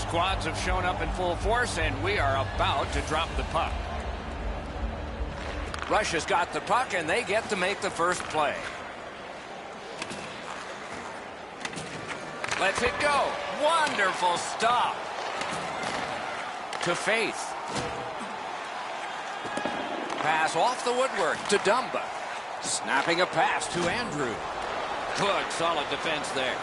squads have shown up in full force, and we are about to drop the puck. Russia's got the puck, and they get to make the first play. Lets it go. Wonderful stop. To Faith. Pass off the woodwork to Dumba. Snapping a pass to Andrew. Good, solid defense there.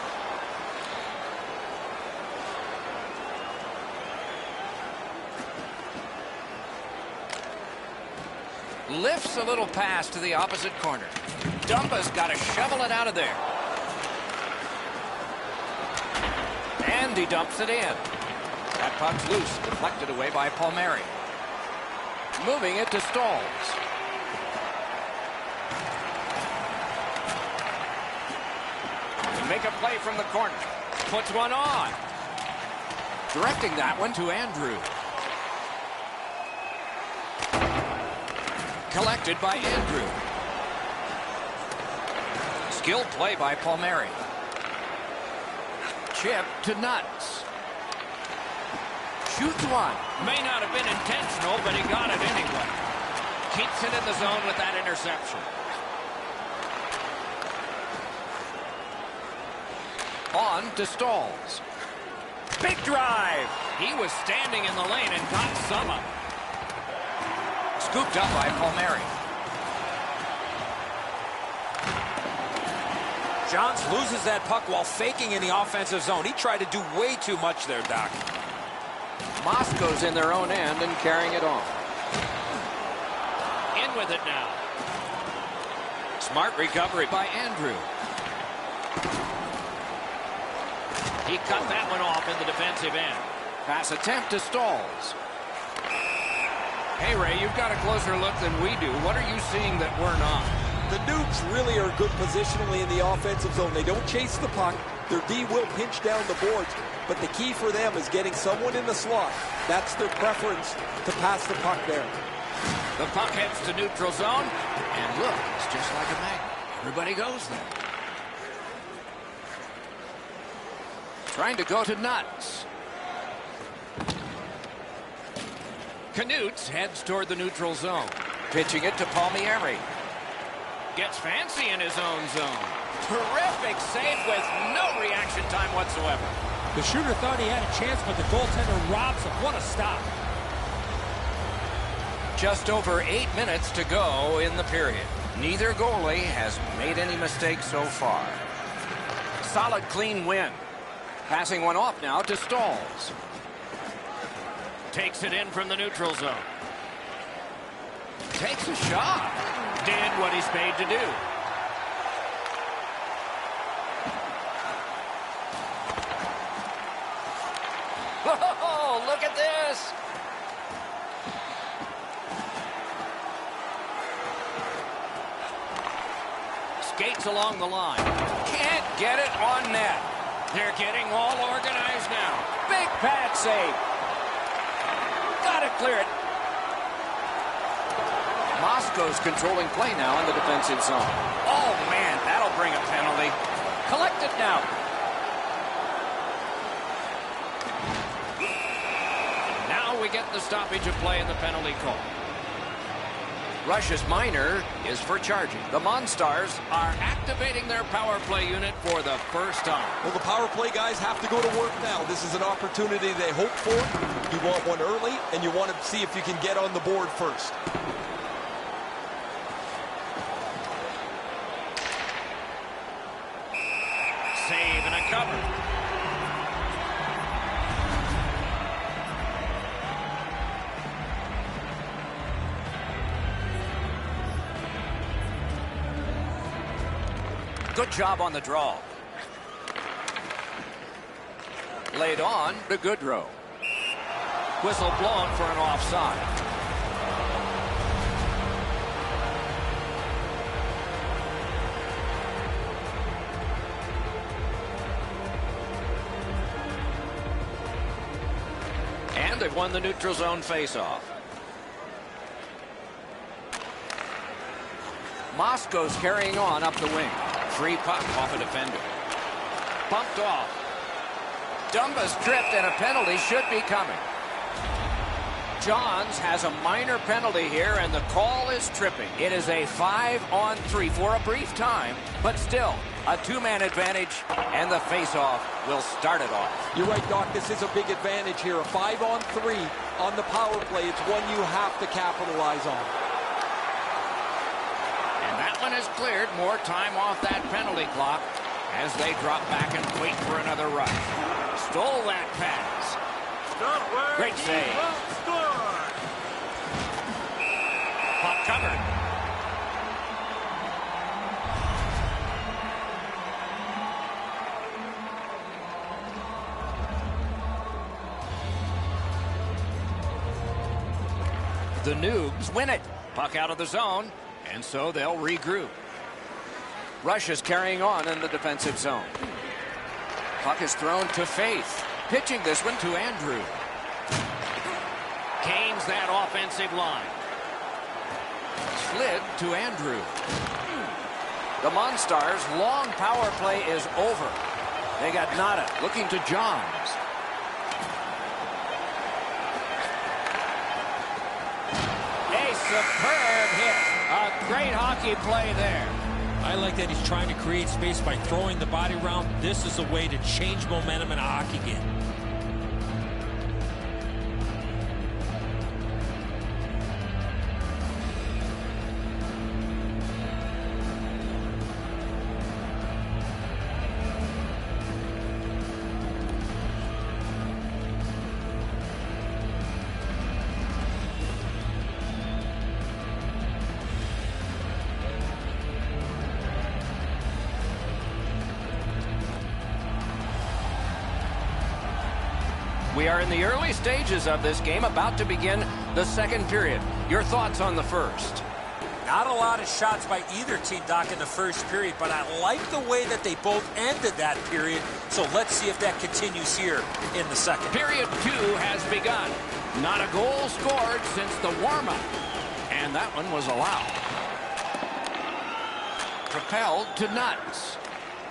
Lifts a little pass to the opposite corner. Dumba's got to shovel it out of there. And he dumps it in. That puck's loose, deflected away by Palmieri. Moving it to Stalls. Make a play from the corner. Puts one on. Directing that one to Andrew. Collected by Andrew. Skilled play by Palmieri. Chip to Nuts. Shoots one. May not have been intentional, but he got it anyway. Keeps it in the zone with that interception. On to Stalls. Big drive. He was standing in the lane and got some of it. Scooped up by Palmieri. Johns loses that puck while faking in the offensive zone. He tried to do way too much there, Doc. Moscow's in their own end and carrying it on. In with it now. Smart recovery by Andrew. He cut that one off in the defensive end. Pass attempt to Stalls. Hey, Ray, you've got a closer look than we do. What are you seeing that we're not? The Nukes really are good positionally in the offensive zone. They don't chase the puck. Their D will pinch down the boards, but the key for them is getting someone in the slot. That's their preference, to pass the puck there. The puck heads to neutral zone, and look, it's just like a magnet. Everybody goes there. Trying to go to Nuts. Knutz heads toward the neutral zone. Pitching it to Palmieri. Gets fancy in his own zone. Terrific save with no reaction time whatsoever. The shooter thought he had a chance, but the goaltender robs him. What a stop. Just over 8 minutes to go in the period. Neither goalie has made any mistakes so far. Solid, clean win. Passing one off now to Stalls. Takes it in from the neutral zone. Takes a shot. Did what he's paid to do. Oh, look at this. Skates along the line. Can't get it on net. They're getting all organized now. Big pad save. Got to clear it. Moscow's controlling play now in the defensive zone. Oh, man, that'll bring a penalty. Collect it now. And now we get the stoppage of play in the penalty call. Russia's minor is for charging. The Monstars are activating their power play unit for the first time. Well, the power play guys have to go to work now. This is an opportunity they hope for. You want one early, and you want to see if you can get on the board first. Save and a cover. Good job on the draw. Laid on to Goodrow. Whistle blown for an offside. And they've won the neutral zone faceoff. Moscow's carrying on up the wing. Free puck off a defender. Bumped off. Dumba's tripped and a penalty should be coming. Johns has a minor penalty here, and the call is tripping. It is a 5-on-3 for a brief time, but still a two-man advantage, and the face-off will start it off. You're right, Doc. This is a big advantage here. A 5-on-3 on the power play. It's one you have to capitalize on. And that one is cleared. More time off that penalty clock as they drop back and wait for another rush. Stole that pass. Great save. Puck covered. The Noobs win it. Puck out of the zone, and so they'll regroup. Rush is carrying on in the defensive zone. Puck is thrown to Faith. Pitching this one to Andrew. Canes that offensive line. Slid to Andrew. The Monstars' long power play is over. They got Nada looking to Johns. A superb hit. A great hockey play there. I like that he's trying to create space by throwing the body around. This is a way to change momentum in a hockey game. We are in the early stages of this game, about to begin the second period. Your thoughts on the first? Not a lot of shots by either team, Doc, in the first period, but I like the way that they both ended that period. So let's see if that continues here in the second. Period 2 has begun. Not a goal scored since the warm-up. And that one was allowed. Propelled to Nuts.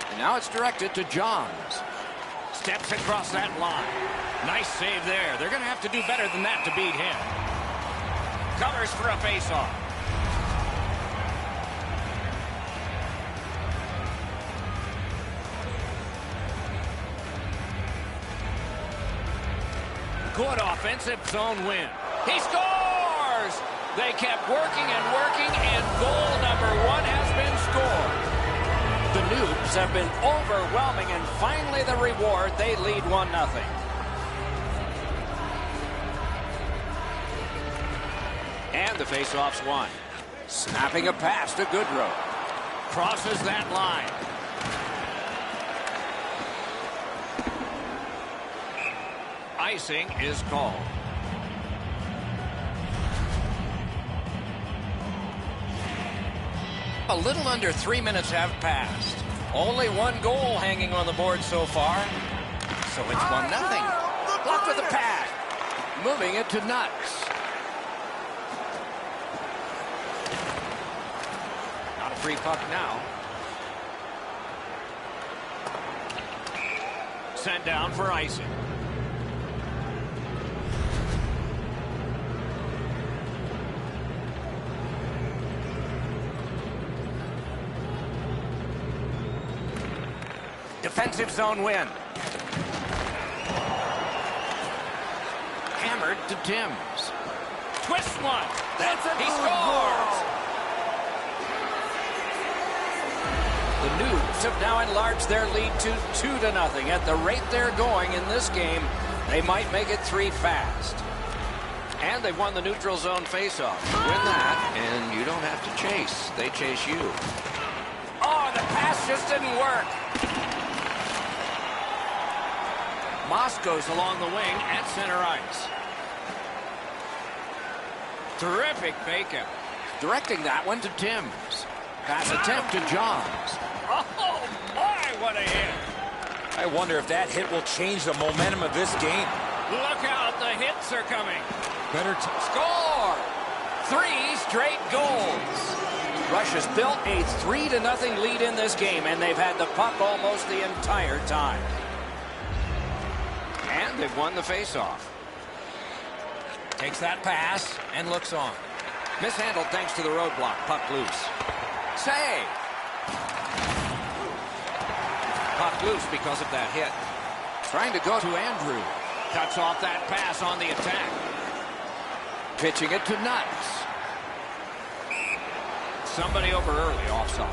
And now it's directed to Johns. Steps across that line. Nice save there. They're going to have to do better than that to beat him. Covers for a faceoff. Good offensive zone win. He scores! They kept working and working, and goal number 1 has been scored. The Noobs have been overwhelming, and finally the reward. They lead 1-0. And the faceoff's won. Snapping a pass to Goodrow. Crosses that line. Icing is called. A little under 3 minutes have passed. Only 1 goal hanging on the board so far. So it's 1-0. Blocked with a pad. Moving it to Nuts. Not a free puck now. Sent down for icing. Defensive zone win. Hammered to Timms. Twist one. He scores. The Noobs have now enlarged their lead to 2-0. At the rate they're going in this game, they might make it 3 fast. And they've won the neutral zone faceoff. Win that, and you don't have to chase. They chase you. Oh, the pass just didn't work. Moscow's along the wing at center ice. Terrific bacon. Directing that one to Timms. Pass attempt to Johns. Oh, my, what a hit. I wonder if that hit will change the momentum of this game. Look out, the hits are coming. Better score. 3 straight goals. Rush has built a 3-0 lead in this game, and they've had the puck almost the entire time. And they've won the faceoff. Takes that pass and looks on. Mishandled thanks to the roadblock. Puck loose. Save! Puck loose because of that hit. Trying to go to Andrew. Cuts off that pass on the attack. Pitching it to Nuts. Somebody over early, offside.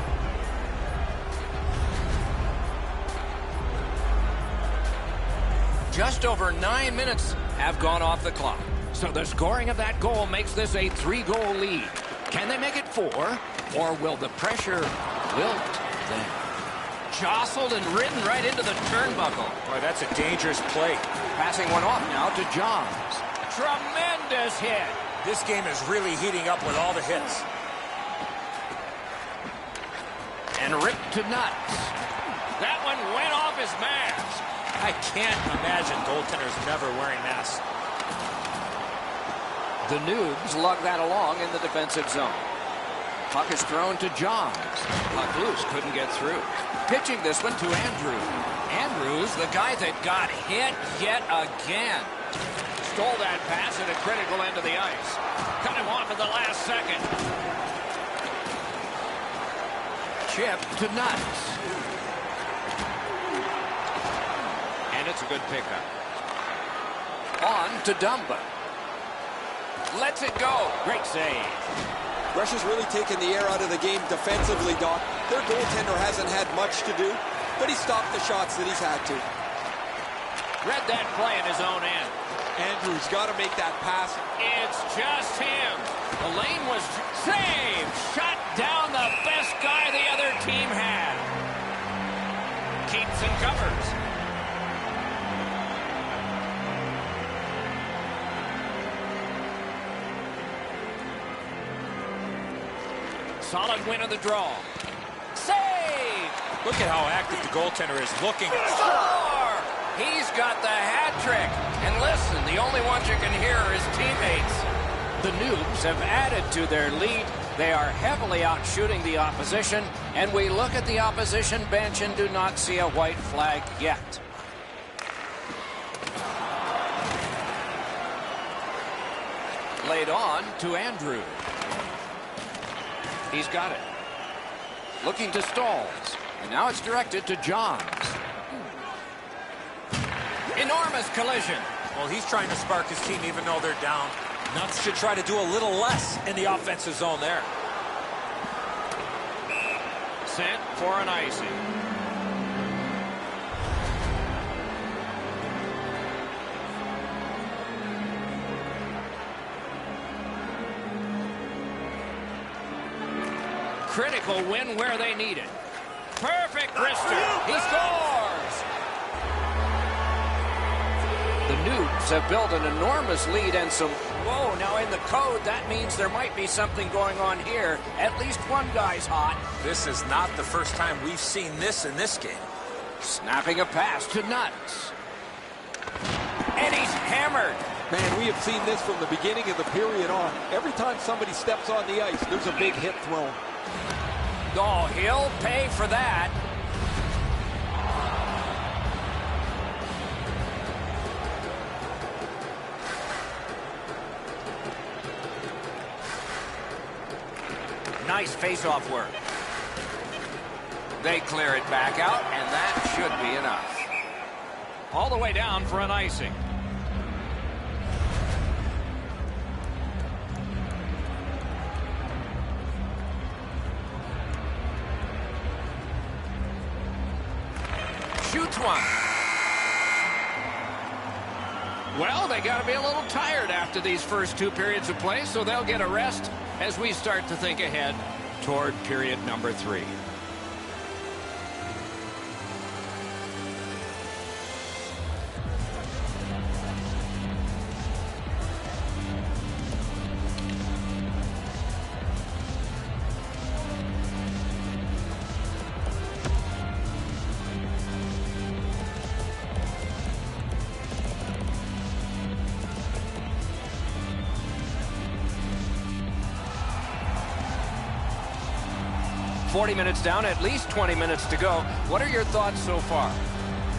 Just over 9 minutes have gone off the clock. So the scoring of that goal makes this a 3-goal lead. Can they make it 4? Or will the pressure wilt them? Jostled and ridden right into the turnbuckle. Boy, that's a dangerous play. Passing one off now to Johns. Tremendous hit. This game is really heating up with all the hits. And ripped to Nuts. That one went off his mask. I can't imagine goaltenders never wearing masks. The Noobs lug that along in the defensive zone. Puck is thrown to Johns. Puck loose, couldn't get through. Pitching this one to Andrew. Andrews, the guy that got hit yet again. Stole that pass at a critical end of the ice. Cut him off at the last second. Chip to Nuts. And it's a good pickup. On to Dumba. Lets it go. Great save. Russia's really taken the air out of the game defensively, Doc. Their goaltender hasn't had much to do, but he stopped the shots that he's had to. Read that play in his own end. Andrews got to make that pass. It's just him. The lane was saved. Shot down the best guy the other team had. Keeps and covers. Solid win of the draw. Save! Look at how active the goaltender is looking. Score! He's got the hat trick. And listen, the only ones you can hear are his teammates. The Noobs have added to their lead. They are heavily out shooting the opposition. And we look at the opposition bench and do not see a white flag yet. Laid on to Andrew. He's got it. Looking to Stalls. And now it's directed to Johns. Enormous collision. Well, he's trying to spark his team even though they're down. Nuts should try to do a little less in the offensive zone there. Sent for an icing. Critical win where they need it. Perfect wrister. He scores. The Noobs have built an enormous lead and some... Whoa, now in the code, that means there might be something going on here. At least one guy's hot. This is not the first time we've seen this in this game. Snapping a pass to Nuts. And he's hammered. Man, we have seen this from the beginning of the period on. Every time somebody steps on the ice, there's a big hit thrown. Oh, he'll pay for that. Nice face-off work. They clear it back out, and that should be enough. All the way down for an icing. Shoots one. Well, they got to be a little tired after these first two periods of play, so they'll get a rest as we start to think ahead toward period number 3. .40 minutes down, at least 20 minutes to go. What are your thoughts so far?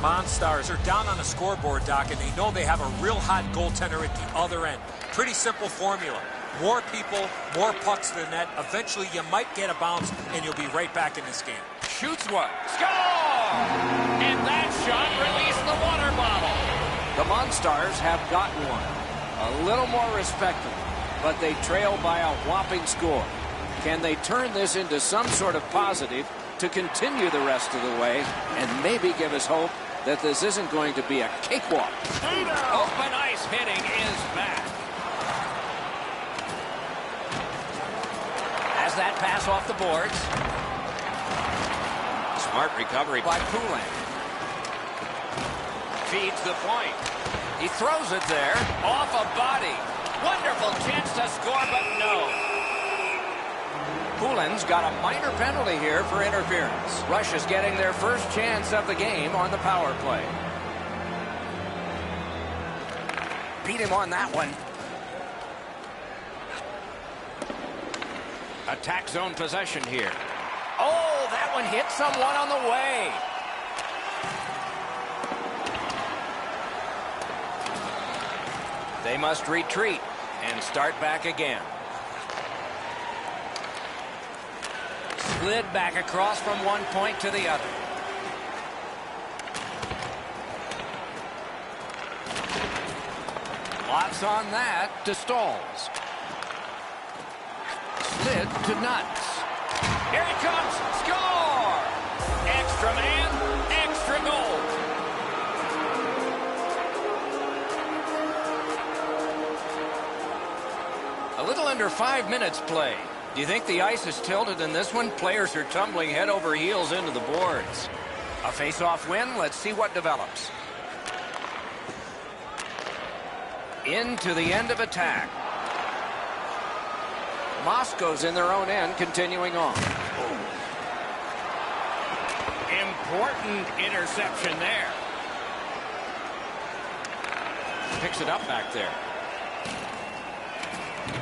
Monstars are down on the scoreboard, Doc, and they know they have a real hot goaltender at the other end. Pretty simple formula. More people, more pucks to the net. Eventually, you might get a bounce, and you'll be right back in this game. Shoots one. Score! And that shot released the water bottle. The Monstars have gotten one. A little more respectable, but they trail by a whopping score. Can they turn this into some sort of positive to continue the rest of the way and maybe give us hope that this isn't going to be a cakewalk? Open ice hitting is back. Has that pass off the boards. Smart recovery by Poulin. Feeds the point. He throws it there. Off a body. Wonderful chance to score, but no. Poulin's got a minor penalty here for interference. Rush is getting their first chance of the game on the power play. Beat him on that one. Attack zone possession here. Oh, that one hit someone on the way. They must retreat and start back again. Slid back across from one point to the other. Lots on that to Stalls. Slid to Nuts. Here it comes. Score! Extra man, extra goal. A little under 5 minutes play. Do you think the ice is tilted in this one? Players are tumbling head over heels into the boards. A face-off win. Let's see what develops. Into the end of attack. Moscow's in their own end, continuing on. Important interception there. Picks it up back there.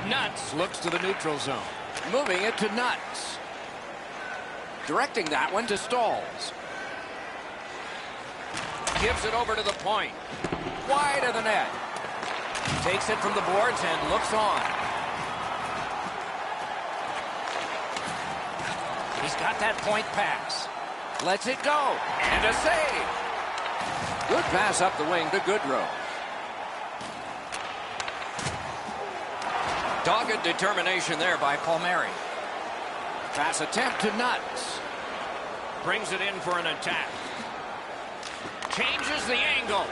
Nuts looks to the neutral zone. Moving it to Nuts. Directing that one to Stalls. Gives it over to the point. Wide of the net. Takes it from the boards and looks on. He's got that point pass. Lets it go. And a save. Good pass up the wing to Goodrow. Dogged determination there by Palmieri. Pass attempt to Nuts. Brings it in for an attack. Changes the angle.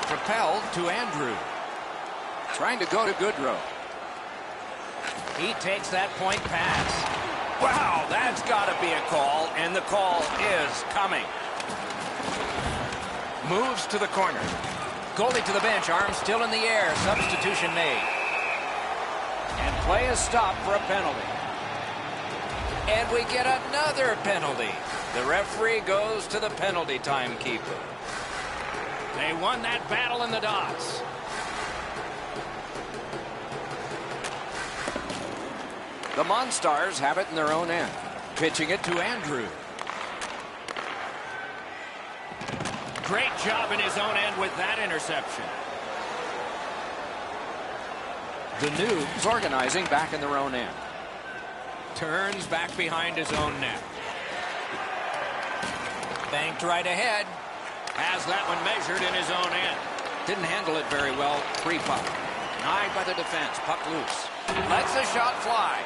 Propelled to Andrew. Trying to go to Goodrow. He takes that point pass. Wow, that's got to be a call, and the call is coming. Moves to the corner. Goalie to the bench, arms still in the air. Substitution made. And play is stopped for a penalty. And we get another penalty. The referee goes to the penalty timekeeper. They won that battle in the dots. The Monstars have it in their own end. Pitching it to Andrew. Great job in his own end with that interception. The Noobs organizing back in their own end. Turns back behind his own net. Banked right ahead. Has that one measured in his own end. Didn't handle it very well pre-puck. Denied by the defense. Puck loose. Lets the shot fly.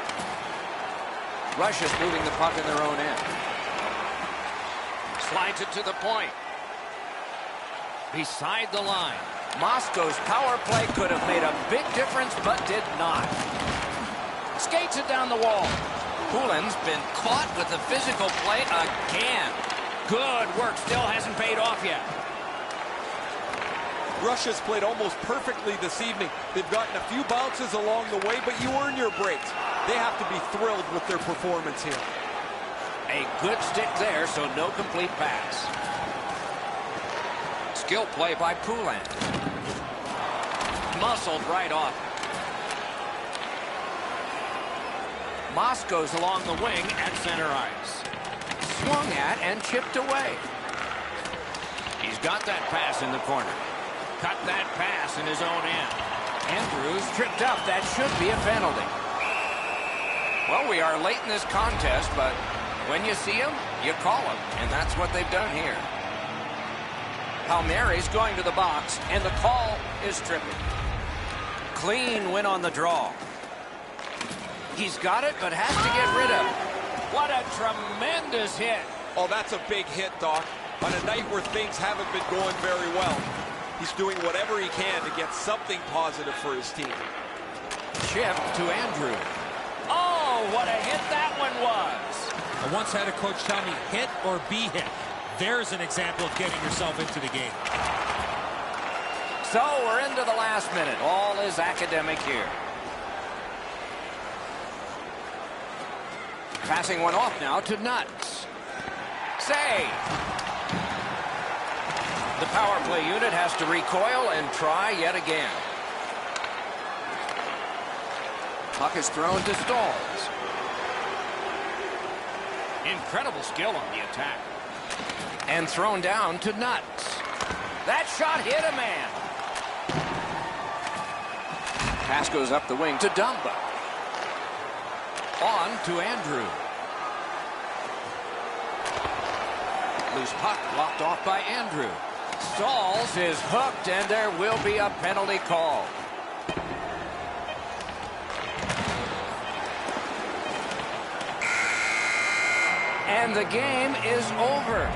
Russia's moving the puck in their own end. Slides it to the point. Beside the line. Moscow's power play could have made a big difference, but did not. Skates it down the wall. Poulin's been caught with the physical play again. Good work. Still hasn't paid off yet. Russia's played almost perfectly this evening. They've gotten a few bounces along the way, but you earn your breaks. They have to be thrilled with their performance here. A good stick there, so no complete pass. Skill play by Poulin. Muscled right off. Moscow's along the wing at center ice. swung at and chipped away. He's got that pass in the corner. Cut that pass in his own end. Andrews tripped up. That should be a penalty. Well, we are late in this contest, but when you see him, you call him, and that's what they've done here. Palmieri's going to the box, and the call is tripping. Clean win on the draw. He's got it, but has to get rid of it. What a tremendous hit. Oh, that's a big hit, Doc. On a night where things haven't been going very well, he's doing whatever he can to get something positive for his team. Chip to Andrew. Oh, what a hit that one was. I once had a coach tell me, hit or be hit. There's an example of getting yourself into the game. So we're into the last minute. All is academic here. Passing one off now to Nuts. Save. The power play unit has to recoil and try yet again. Puck is thrown to Stalls. Incredible skill on the attack. And thrown down to Nuts. That shot hit a man. Pass goes up the wing to Dumba. On to Andrew. Loose puck blocked off by Andrew. Stalls is hooked, and there will be a penalty call. And the game is over.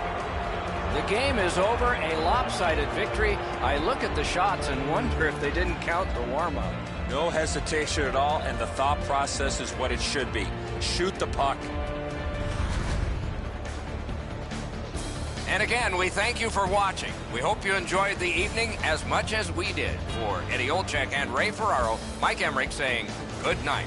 The game is over, a lopsided victory. I look at the shots and wonder if they didn't count the warm-up. No hesitation at all, and the thought process is what it should be. Shoot the puck. And again, we thank you for watching. We hope you enjoyed the evening as much as we did. For Eddie Olczyk and Ray Ferraro, Mike Emmerich saying good night.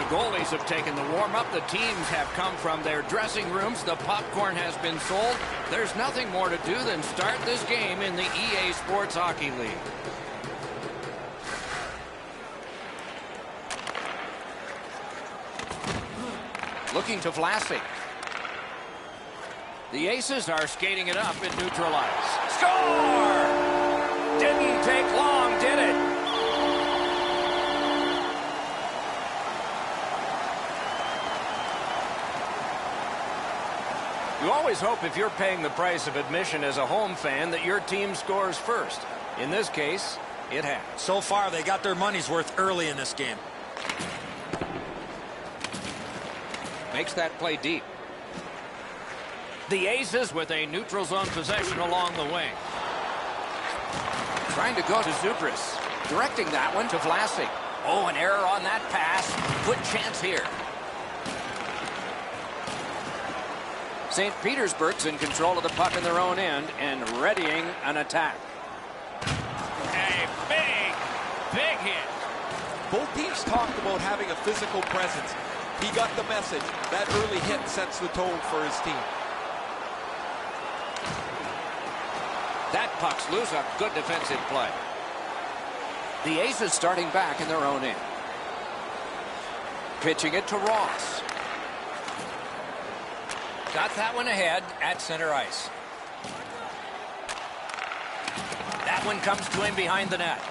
goalies have taken the warm-up. The teams have come from their dressing rooms. The popcorn has been sold. There's nothing more to do than start this game in the EA Sports Hockey League. Looking to Vlasic. The Aces are skating it up at neutral ice. Score! Didn't take long, did it? You always hope if you're paying the price of admission as a home fan that your team scores first. In this case, it has. So far, they got their money's worth early in this game. Makes that play deep. The Aces with a neutral zone possession along the wing. Trying to go to Zubris. Directing that one to Vlasic. Oh, an error on that pass. Good chance here. St. Petersburg's in control of the puck in their own end and readying an attack. A big hit. Both teams talked about having a physical presence. He got the message. That early hit sets the tone for his team. That puck's loose. A good defensive play. The Aces starting back in their own end. Pitching it to Ross. Got that one ahead at center ice. That one comes to him behind the net.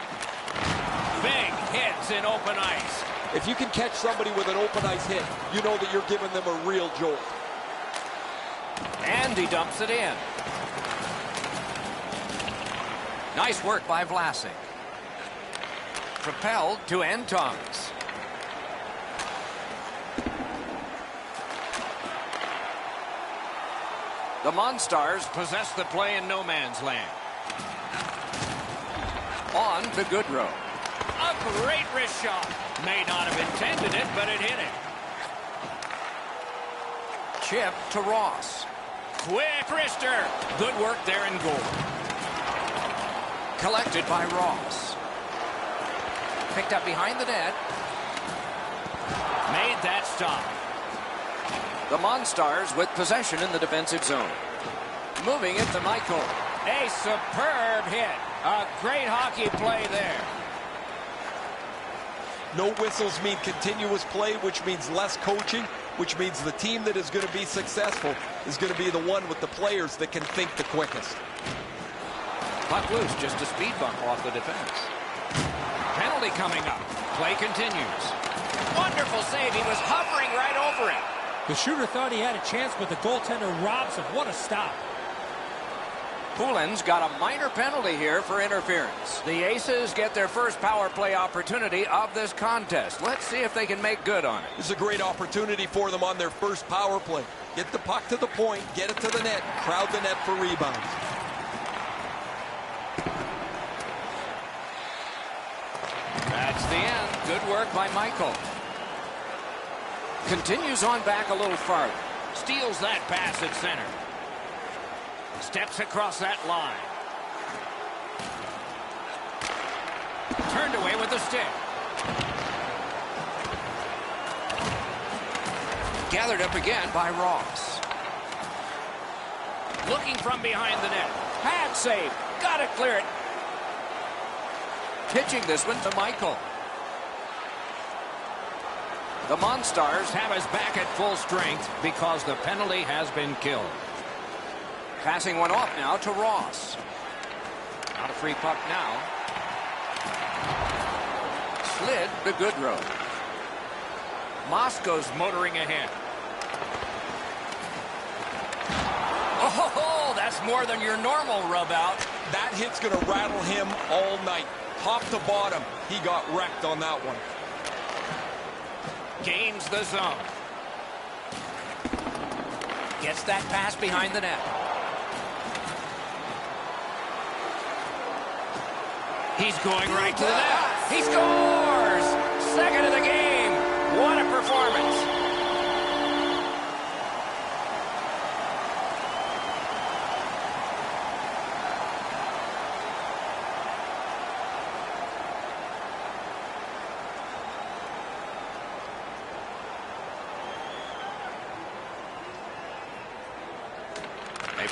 Big hits in open ice. If you can catch somebody with an open ice hit, you know that you're giving them a real jolt. And he dumps it in. Nice work by Vlasic. Propelled to Antons. The Monstars possess the play in no man's land. On to Goodrow. A great wrist shot. May not have intended it, but it hit it. Chip to Ross. Quick wrister. Good work there in goal. Collected by Ross. Picked up behind the net. Made that stop. The Monstars with possession in the defensive zone. Moving it to Michael. A superb hit. A great hockey play there. No whistles mean continuous play, which means less coaching, which means the team that is going to be successful is going to be the one with the players that can think the quickest. Puck loose, just a speed bump off the defense. Penalty coming up. Play continues. Wonderful save. He was hovering right over it. The shooter thought he had a chance, but the goaltender robs him. What a stop. Poulin's got a minor penalty here for interference. The Aces get their first power play opportunity of this contest. Let's see if they can make good on it. This is a great opportunity for them on their first power play. Get the puck to the point, get it to the net, crowd the net for rebounds. That's the end. Good work by Michael. Continues on back a little farther. Steals that pass at center. Steps across that line. Turned away with the stick. Gathered up again by Ross. Looking from behind the net. Pad save. Got to clear it. Pitching this one to Michael. The Monstars have us back at full strength because the penalty has been killed. Passing one off now to Ross. Not a free puck now. Slid to Goodrow. Moscow's motoring ahead. Oh, that's more than your normal rub out. That hit's going to rattle him all night. Top to bottom, he got wrecked on that one. Gains the zone. Gets that pass behind the net. He's going right to the net. He scores! Second of the game. What a performance.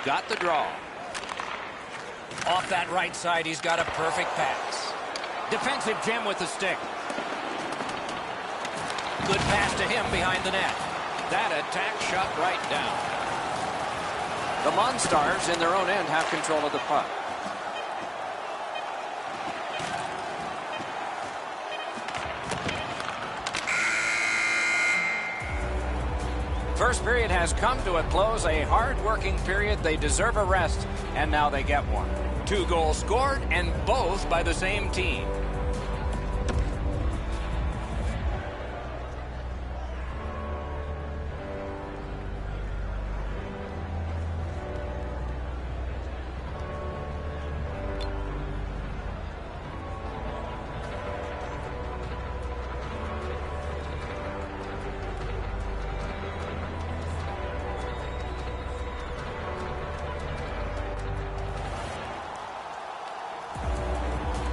got the draw. Off that right side, he's got a perfect pass. Defensive gem with the stick. Good pass to him behind the net. That attack shut right down. The Monstars in their own end have control of the puck. First period has come to a close, a hard-working period. They deserve a rest, and now they get one. 2 goals scored, and both by the same team.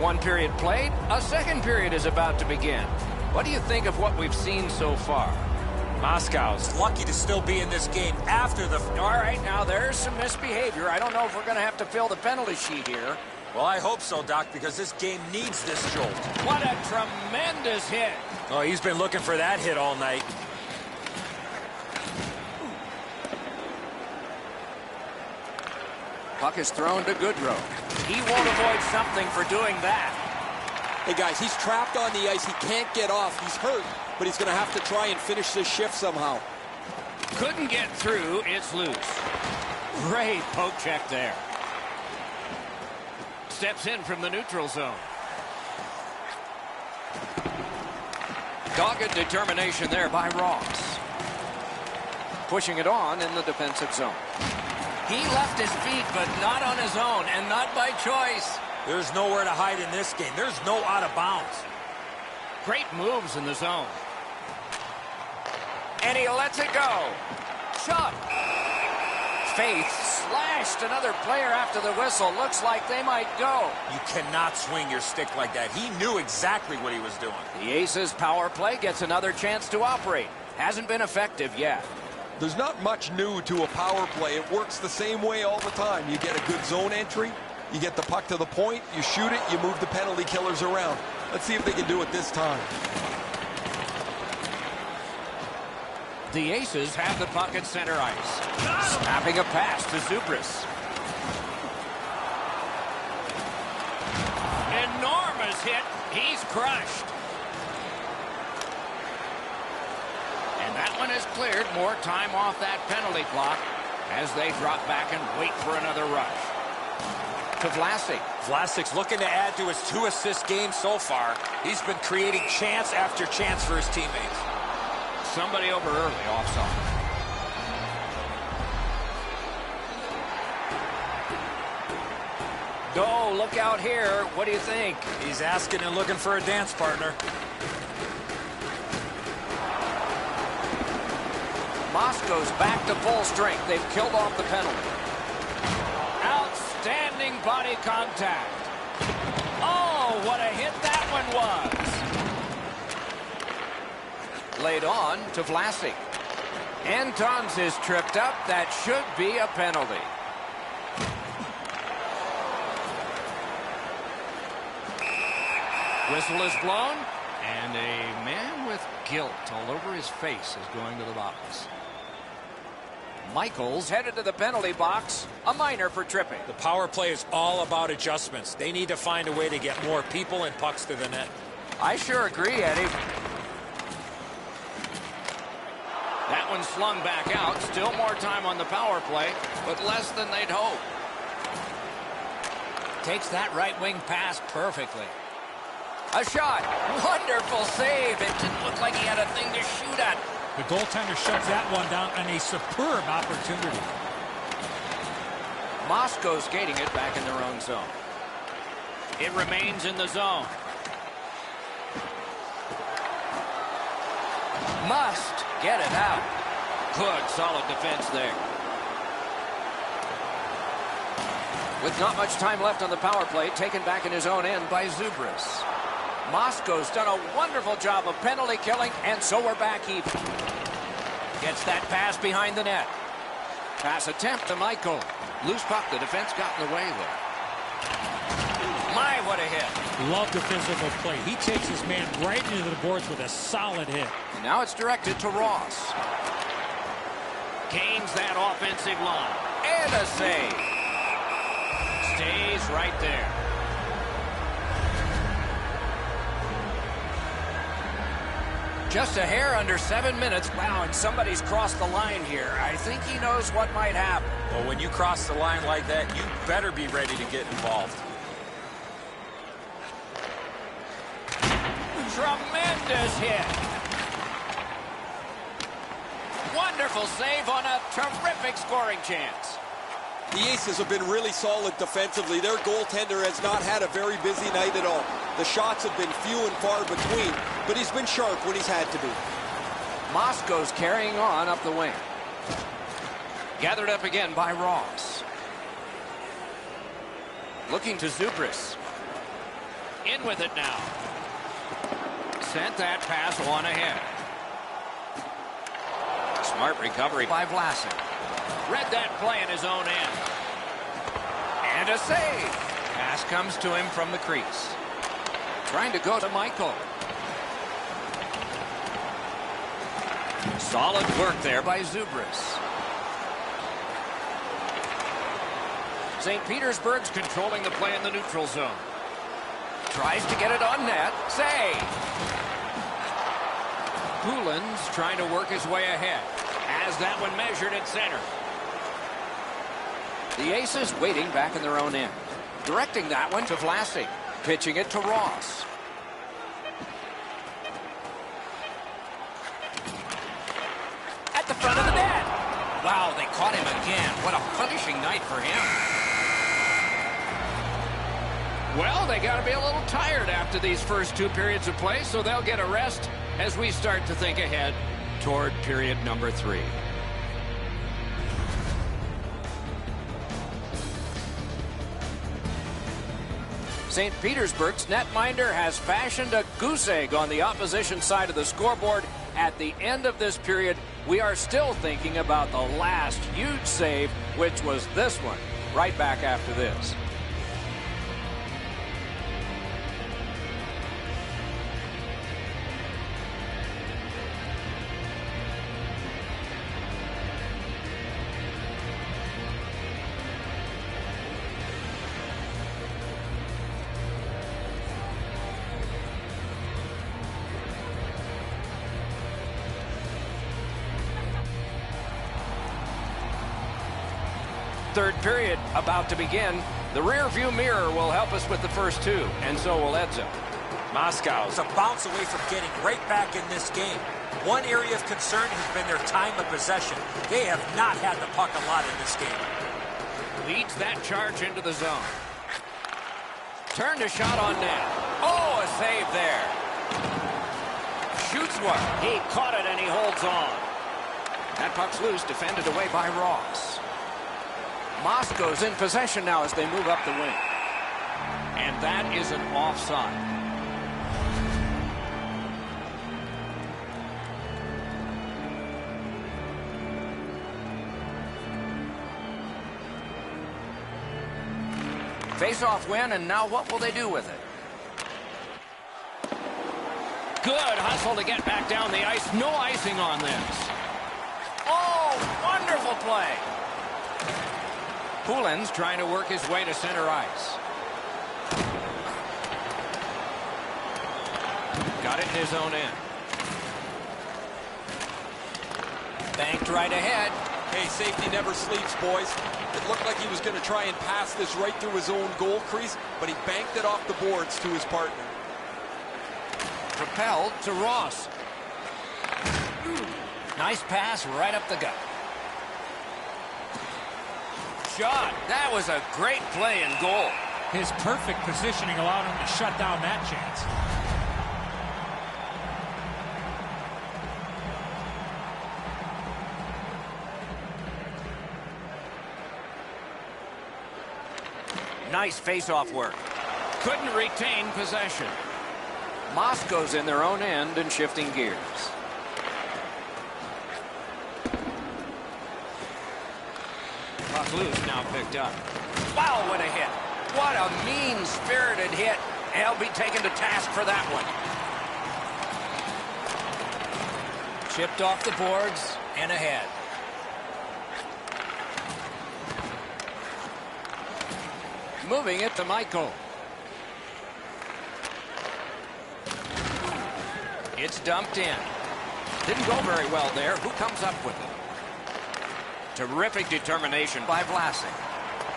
One period played, a second period is about to begin. What do you think of what we've seen so far? Moscow's lucky to still be in this game after the... All right, now there's some misbehavior. I don't know if we're going to have to fill the penalty sheet here. Well, I hope so, Doc, because this game needs this jolt. What a tremendous hit. Oh, he's been looking for that hit all night. Puck is thrown to Goodrow. He won't avoid something for doing that. Hey, guys, he's trapped on the ice. He can't get off. He's hurt, but he's going to have to try and finish this shift somehow. Couldn't get through. It's loose. Great poke check there. Steps in from the neutral zone. Dogged determination there by Ross. Pushing it on in the defensive zone. He left his feet, but not on his own, and not by choice. There's nowhere to hide in this game. There's no out of bounds. Great moves in the zone. And he lets it go. Shot. Faith slashed another player after the whistle. Looks like they might go. You cannot swing your stick like that. He knew exactly what he was doing. The Aces' power play gets another chance to operate. Hasn't been effective yet. There's not much new to a power play. It works the same way all the time. You get a good zone entry, you get the puck to the point, you shoot it, you move the penalty killers around. Let's see if they can do it this time. The Aces have the puck at center ice. Snapping a pass to Zubris. Enormous hit. He's crushed. And that one is cleared. More time off that penalty clock as they drop back and wait for another rush. To Vlasic. Vlasic's looking to add to his 2-assist game so far. He's been creating chance after chance for his teammates. Somebody over early, offside. Oh, look out here. What do you think? He's asking and looking for a dance partner. Moscow's back to full strength. They've killed off the penalty. Outstanding body contact. Oh, what a hit that one was. Laid on to Vlasic. Antons is tripped up. That should be a penalty. Whistle is blown, and a man with guilt all over his face is going to the box. Michaels headed to the penalty box. A minor for tripping. The power play is all about adjustments. They need to find a way to get more people and pucks to the net. I sure agree, Eddie. That one slung back out. Still more time on the power play, but less than they'd hope. Takes that right wing pass perfectly. A shot. Wonderful save. It didn't look like he had a thing to shoot at. The goaltender shuts that one down on a superb opportunity. Moscow skating it back in their own zone. It remains in the zone. Must get it out. Good, solid defense there. With not much time left on the power play, taken back in his own end by Zubris. Moscow's done a wonderful job of penalty killing, and so we're back even. Gets that pass behind the net. Pass attempt to Michael. Loose puck, the defense got in the way there. My, what a hit. Love the physical play. He takes his man right into the boards with a solid hit. And now it's directed to Ross. Gains that offensive line. And a save. Stays right there. Just a hair under 7 minutes. Wow, and somebody's crossed the line here. I think he knows what might happen. Well, when you cross the line like that, you better be ready to get involved. Tremendous hit. Wonderful save on a terrific scoring chance. The Aces have been really solid defensively. Their goaltender has not had a very busy night at all. The shots have been few and far between, but he's been sharp when he's had to be. Moscow's carrying on up the wing. Gathered up again by Ross. Looking to Zubris. In with it now. Sent that pass one ahead. Smart recovery by Vlasic. Read that play in his own end. And a save. Pass comes to him from the crease. Trying to go to Michael. Solid work there by Zubris. St. Petersburg's controlling the play in the neutral zone. Tries to get it on net. Save. Poulin's trying to work his way ahead. Has that one measured at center. The Aces waiting back in their own end. Directing that one to Vlasic. Pitching it to Ross. At the front of the net. Wow, they caught him again. What a punishing night for him. Well, they got to be a little tired after these first 2 periods of play, so they'll get a rest as we start to think ahead toward period number 3. St. Petersburg's netminder has fashioned a goose egg on the opposition side of the scoreboard. At the end of this period, we are still thinking about the last huge save, which was this one, right back after this. Third period about to begin. The rear view mirror will help us with the first 2, and so will Edzo. Moscow's a bounce away from getting right back in this game. One area of concern has been their time of possession. They have not had the puck a lot in this game. Leads that charge into the zone. Turned a shot on net. Oh, a save there. Shoots one. He caught it and he holds on. That puck's loose, defended away by Ross. Moscow's in possession now as they move up the wing. And that is an offside. Face-off win, and now what will they do with it? Good hustle to get back down the ice. No icing on this. Oh, wonderful play. Poulin's trying to work his way to center ice. Got it in his own end. Banked right ahead. Hey, safety never sleeps, boys. It looked like he was going to try and pass this right through his own goal crease, but he banked it off the boards to his partner. Propelled to Ross. Nice pass right up the gut. Shot. That was a great play and goal. His perfect positioning allowed him to shut down that chance. Nice face-off work. Couldn't retain possession. Moscow's in their own end and shifting gears. Puck puck's loose, now picked up. Wow, what a hit. What a mean-spirited hit. He'll be taken to task for that one. Chipped off the boards and ahead. Moving it to Michael. It's dumped in. Didn't go very well there. Who comes up with it? Terrific determination by Vlasic.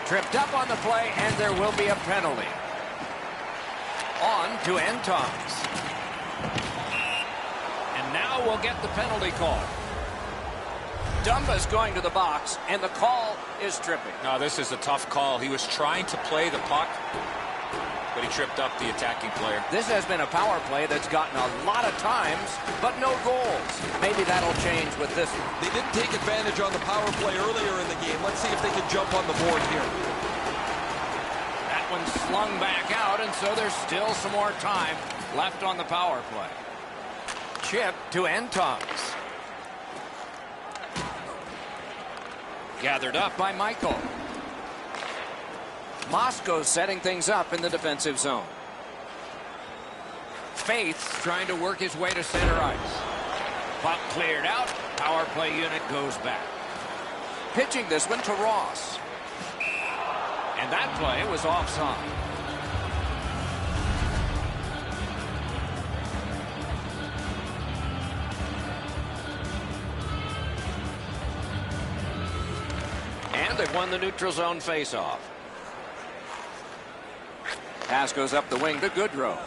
Tripped up on the play, and there will be a penalty. On to Antons. And now we'll get the penalty call. Dumba's going to the box, and the call is tripping. No, this is a tough call. He was trying to play the puck, but he tripped up the attacking player. This has been a power play that's gotten a lot of times, but no goals. Maybe that'll change with this one. They didn't take advantage on the power play earlier in the game. Let's see if they can jump on the board here. That one's slung back out, and so there's still some more time left on the power play. Chip to Antons. Gathered up by Michael. Moscow setting things up in the defensive zone. Faith's trying to work his way to center ice. Puck cleared out. Power play unit goes back. Pitching this one to Ross. And that play was offside. And they've won the neutral zone faceoff. Pass goes up the wing to Goodrow.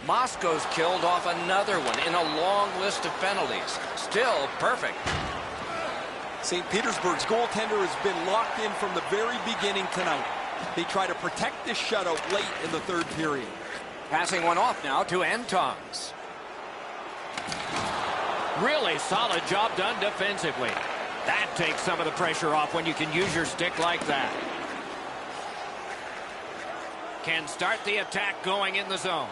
Moscow's killed off another one in a long list of penalties. Still perfect. St. Petersburg's goaltender has been locked in from the very beginning tonight. They try to protect this shutout late in the third period. Passing one off now to Antons. Really solid job done defensively. That takes some of the pressure off when you can use your stick like that. Can start the attack going in the zone.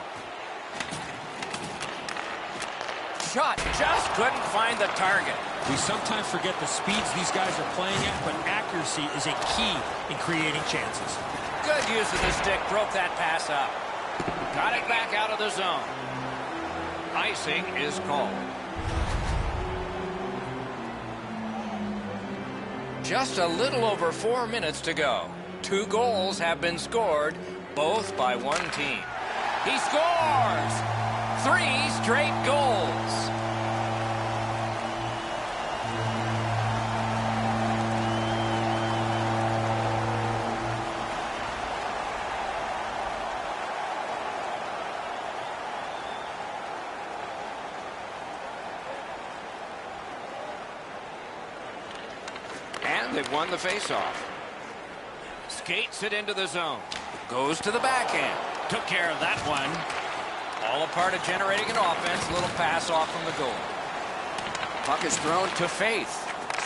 Shot just couldn't find the target. We sometimes forget the speeds these guys are playing at, but accuracy is a key in creating chances. Good use of the stick, broke that pass up. Got it back out of the zone. Icing is called. Just a little over 4 minutes to go. 2 goals have been scored, both by one team. He scores! 3 straight goals. And they've won the faceoff. Skates it into the zone. Goes to the backhand. Took care of that one. All a part of generating an offense. Little pass off from the goal. Puck is thrown to Faith.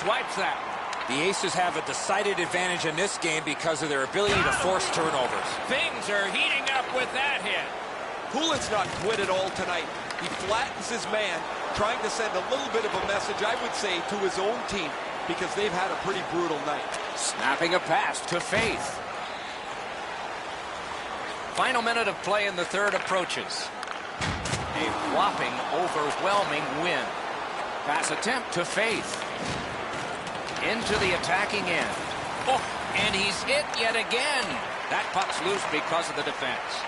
Swipes that one. The Aces have a decided advantage in this game because of their ability to force turnovers. Things are heating up with that hit. Poulin's not quit at all tonight. He flattens his man, trying to send a little bit of a message, I would say, to his own team, because they've had a pretty brutal night. Snapping a pass to Faith. Final minute of play in the third approaches. A whopping, overwhelming win. Pass attempt to Faith. Into the attacking end. Oh, and he's hit yet again. That puck's loose because of the defense.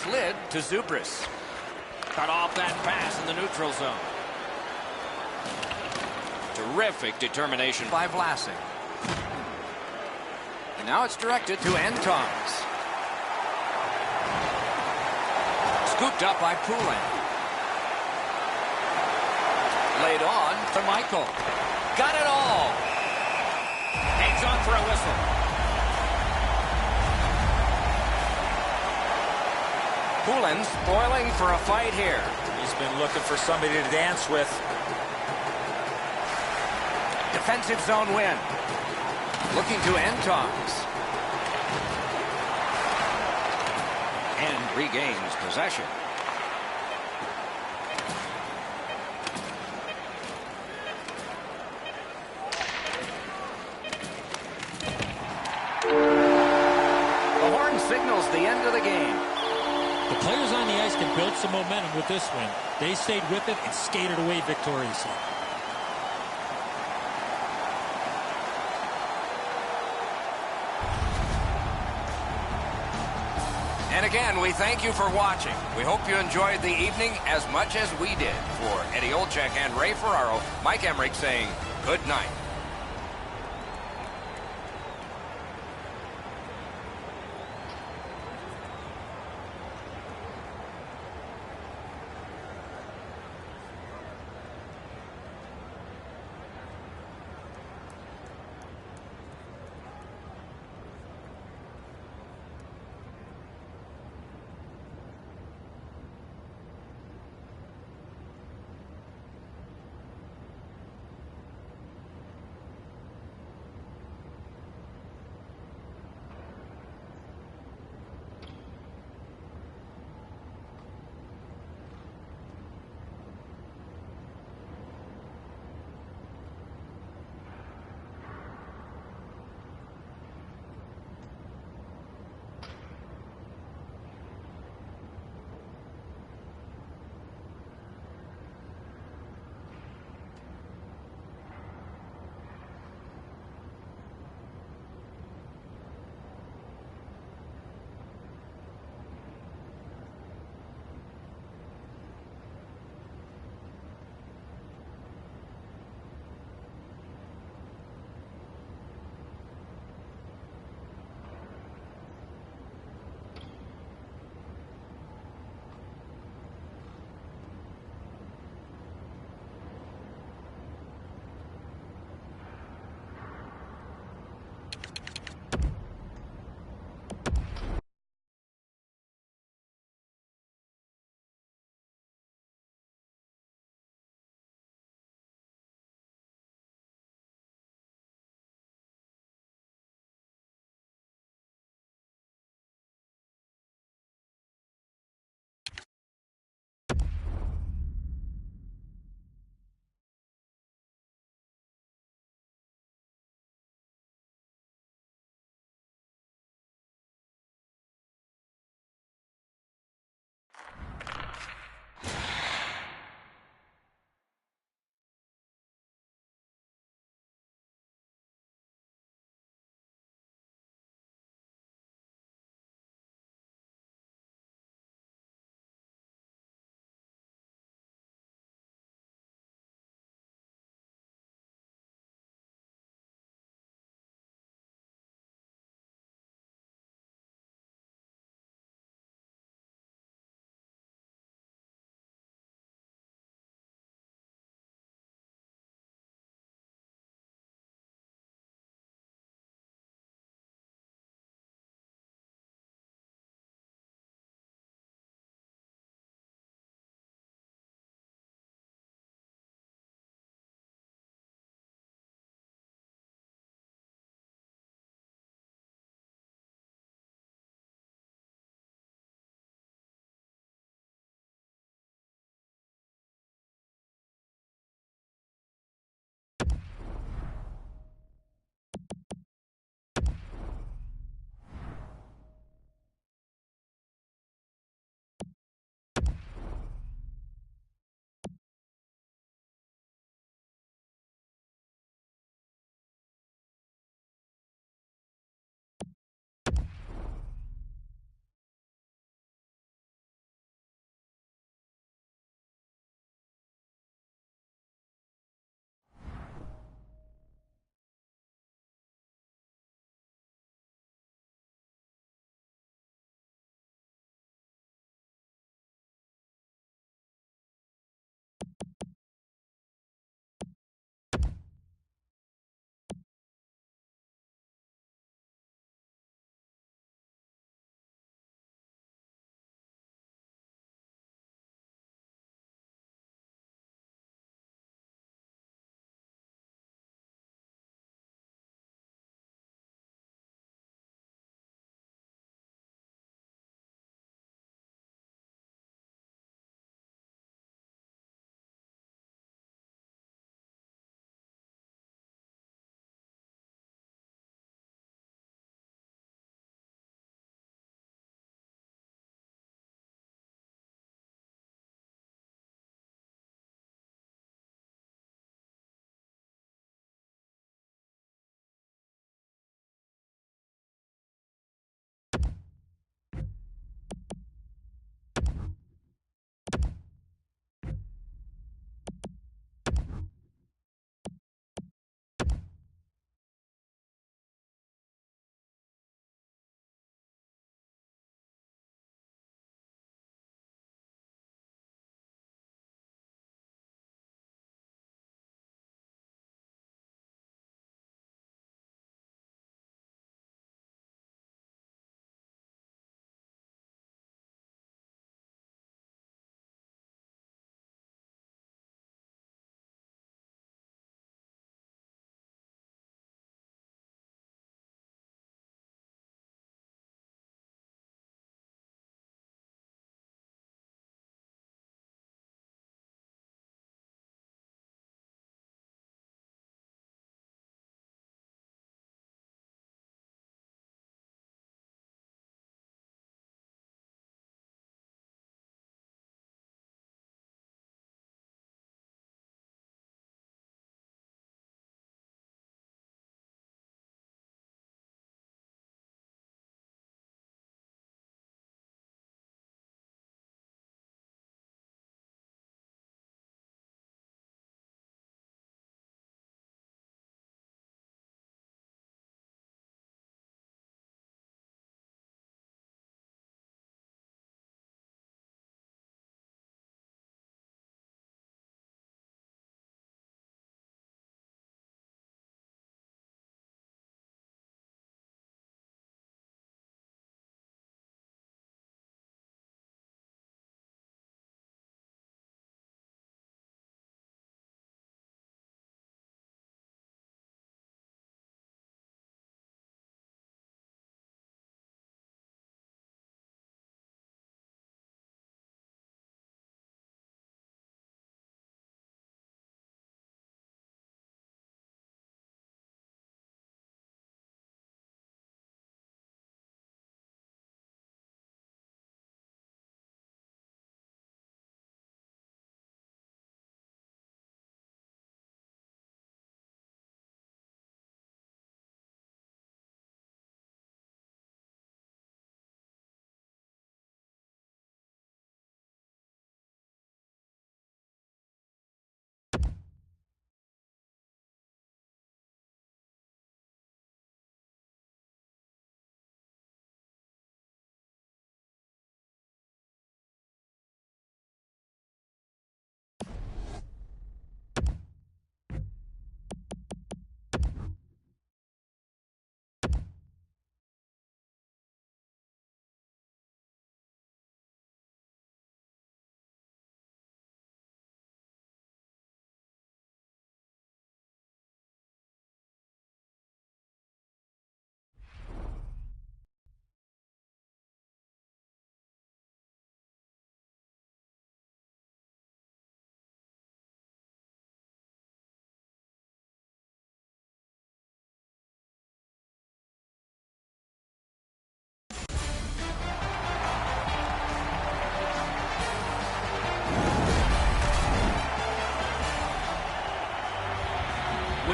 Slid to Zubris. Cut off that pass in the neutral zone. Terrific determination by Vlasic. And now it's directed to Antons. Scooped up by Poulin. Laid on to Michael. Got it all. Hangs on for a whistle. Poulin spoiling for a fight here. He's been looking for somebody to dance with. Defensive zone win. Looking to Antons. And regains possession. signals the end of the game. The players on the ice can build some momentum with this win. They stayed with it and skated away victoriously. And again, we thank you for watching. We hope you enjoyed the evening as much as we did. For Eddie Olczyk and Ray Ferraro, Mike Emmerich saying good night.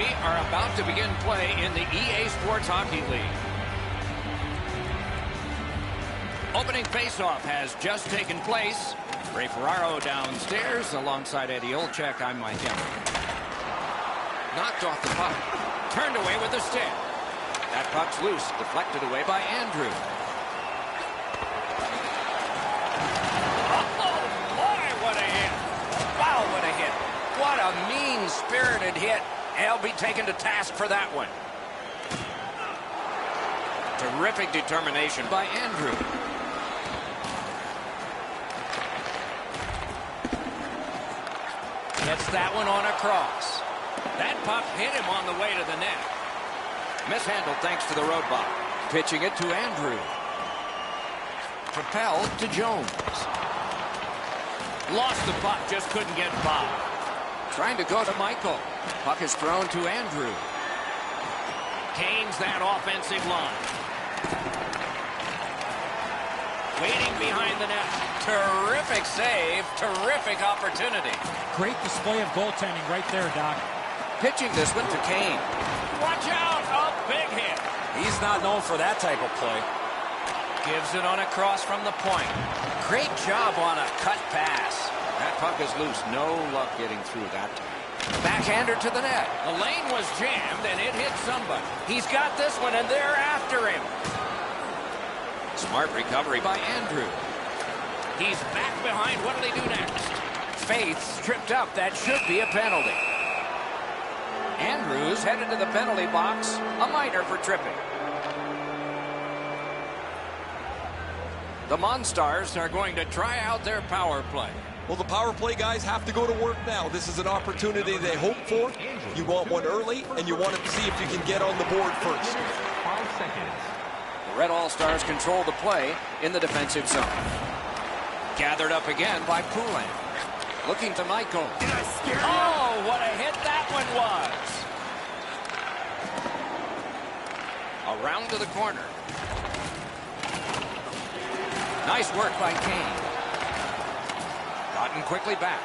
We are about to begin play in the EA Sports Hockey League. Opening faceoff has just taken place. Ray Ferraro downstairs alongside Eddie Olczyk. I'm Mike Emmer. Knocked off the puck. Turned away with the stick. That puck's loose. Deflected away by Andrew. Oh, boy, what a hit. Wow, what a hit. What a mean-spirited hit. He'll be taken to task for that one. Terrific determination by Andrew. Gets that one on across. That puck hit him on the way to the net. Mishandled thanks to the roadblock. Pitching it to Andrew. Propelled to Jones. Lost the puck, just couldn't get by. Trying to go to Michael. Puck is thrown to Andrew. Canes that offensive line. Waiting behind the net. Terrific save. Terrific opportunity. Great display of goaltending right there, Doc. Pitching this one to Kane. Watch out. A big hit. He's not known for that type of play. Gives it on a cross from the point. Great job on a cut pass. That puck is loose. No luck getting through that time. Backhander to the net. The lane was jammed, and it hit somebody. He's got this one, and they're after him. Smart recovery by Andrew. He's back behind. What'll he do next? Faith's tripped up. That should be a penalty. Andrews headed to the penalty box. A minor for tripping. The Monstars are going to try out their power play. Well, the power play guys have to go to work now. This is an opportunity they hope for. You want one early, and you want to see if you can get on the board first. 5 seconds. The Red All-Stars control the play in the defensive zone. Gathered up again by Poulin. Looking to Michael. Oh, what a hit that one was. Around to the corner. Nice work by Kane. Gotten quickly back.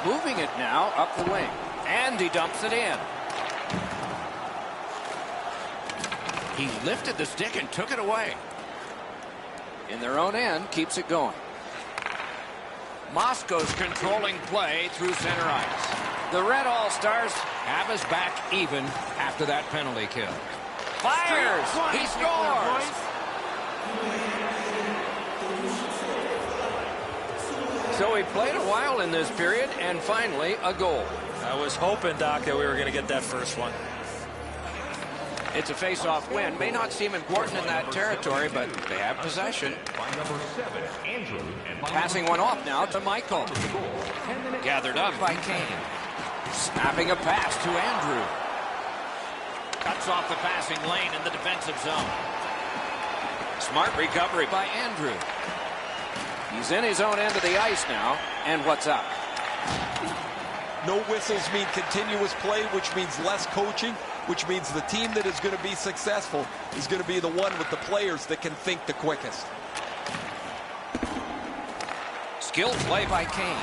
Moving it now up the wing. And he dumps it in. He lifted the stick and took it away. In their own end, keeps it going. Moscow's controlling play through center ice. The Red All-Stars have us back even after that penalty kill. Fires! He scores! So he played a while in this period, and finally a goal. I was hoping, Doc, that we were going to get that first one. It's a face-off win. May not seem important in that territory, but they have possession. By number 7, Andrew. And Passing one off now to Michael. Gathered up by Kane. Snapping a pass to Andrew. Cuts off the passing lane in the defensive zone. Smart recovery by Andrew. He's in his own end of the ice now. And what's up? No whistles mean continuous play, which means less coaching, which means the team that is going to be successful is going to be the one with the players that can think the quickest. Skilled play by Kane.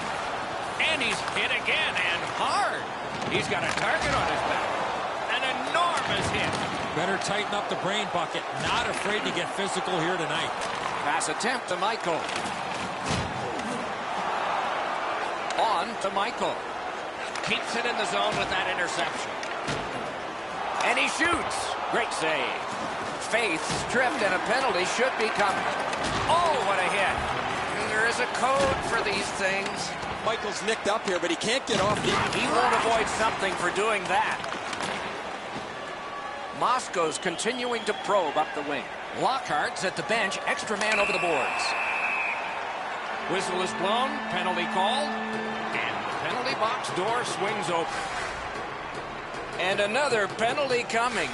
And he's hit again, and hard. He's got a target on his back. An enormous hit. Better tighten up the brain bucket. Not afraid to get physical here tonight. Pass attempt to Michael. On to Michael. Keeps it in the zone with that interception. And he shoots. Great save. Faith stripped, and a penalty should be coming. Oh, what a hit. There is a code for these things. Michael's nicked up here, but he can't get off. He won't avoid something for doing that. Moscow's continuing to probe up the wing. Lockhart's at the bench. Extra man over the boards. Whistle is blown. Penalty called. And the penalty box door swings open. And another penalty coming.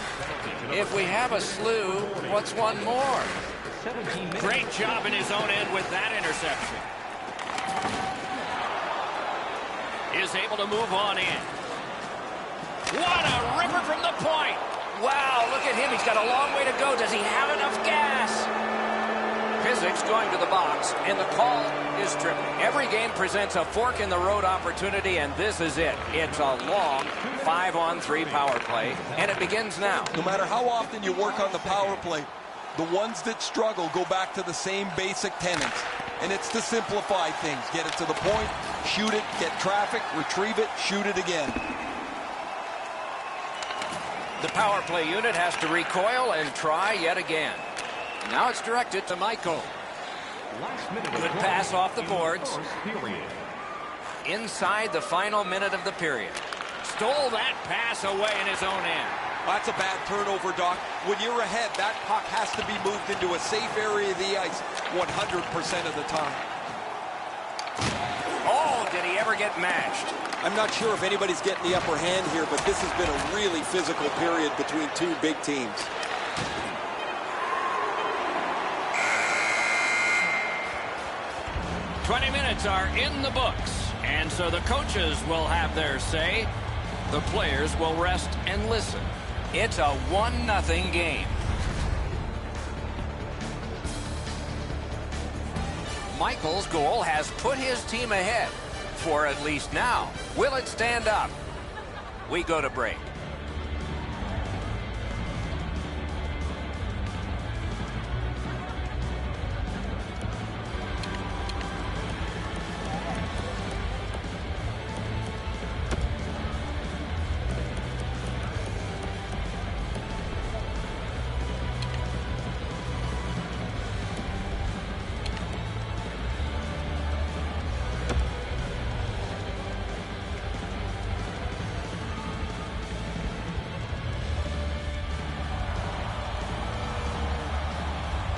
If we have a slew, what's one more? Great job in his own end with that interception. Is able to move on in. What a ripper from the point. Wow, look at him. He's got a long way to go. Does he have enough gas? Pizik's going to the box, and the call is tripping. Every game presents a fork-in-the-road opportunity, and this is it. It's a long 5-on-3 power play, and it begins now. No matter how often you work on the power play, the ones that struggle go back to the same basic tenets. And it's to simplify things. Get it to the point, shoot it, get traffic, retrieve it, shoot it again. The power play unit has to recoil and try yet again. Now it's directed to Michael. Good pass off the boards. Inside the final minute of the period. Stole that pass away in his own end. That's a bad turnover, Doc. When you're ahead, that puck has to be moved into a safe area of the ice 100% of the time. Oh, did he ever get matched? I'm not sure if anybody's getting the upper hand here, but this has been a really physical period between two big teams. "20 minutes are in the books, and so the coaches will have their say. The players will rest and listen. It's a 1-0 game. Michael's goal has put his team ahead, for at least now. Will it stand up? We go to break.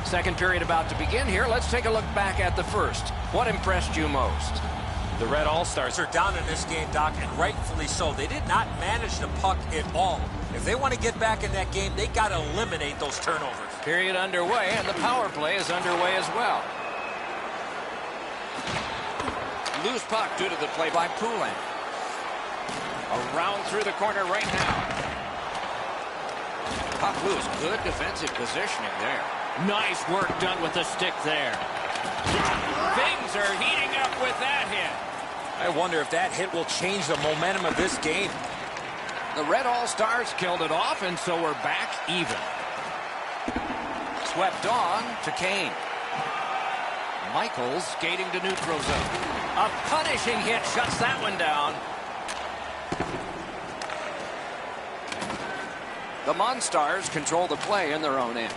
Second period about to begin here. Let's take a look back at the first. What impressed you most? The Red All-Stars are down in this game, Doc, and rightfully so. They did not manage the puck at all. If they want to get back in that game, they got to eliminate those turnovers. Period underway, and the power play is underway as well. Loose puck due to the play by Poulin. Around through the corner right now. Puck loose. Good defensive positioning there. Nice work done with the stick there. Things are heating up with that hit. I wonder if that hit will change the momentum of this game. The Red All-Stars killed it off, and so we're back even. Swept on to Kane. Michaels skating to neutral zone. A punishing hit shuts that one down. The Monstars control the play in their own end.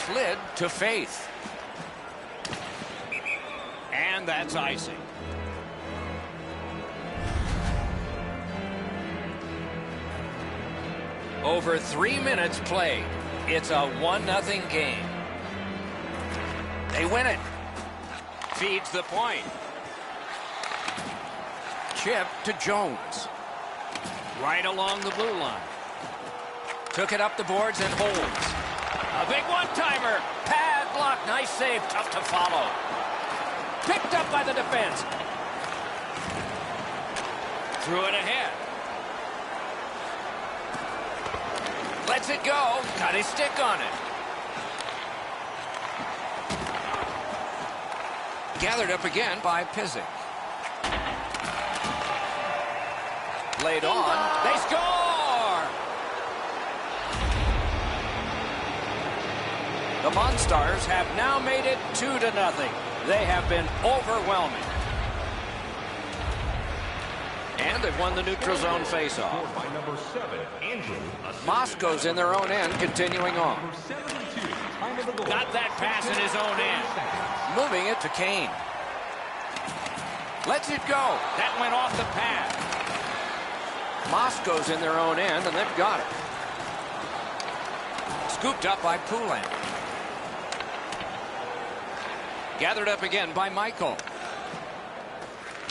Slid to Faith. And that's icing. Over 3 minutes played. It's a 1-0 game. They win it. Feeds the point. Chip to Jones. Right along the blue line. Took it up the boards and holds. A big one-timer. Pad block. Nice save. Tough to follow. Picked up by the defense. Threw it ahead. Lets it go. Got his stick on it. Gathered up again by Pizik. Laid on. They score! The Monstars have now made it 2-0. They have been overwhelming. And they've won the neutral zone faceoff. By number 7, Andrew. Moscow's in their own end, continuing on. Number 72, time of the goal. Got that pass in his own end. Moving it to Kane. Lets it go. That went off the pad. Moscow's in their own end, and they've got it. Scooped up by Poulin. Gathered up again by Michael.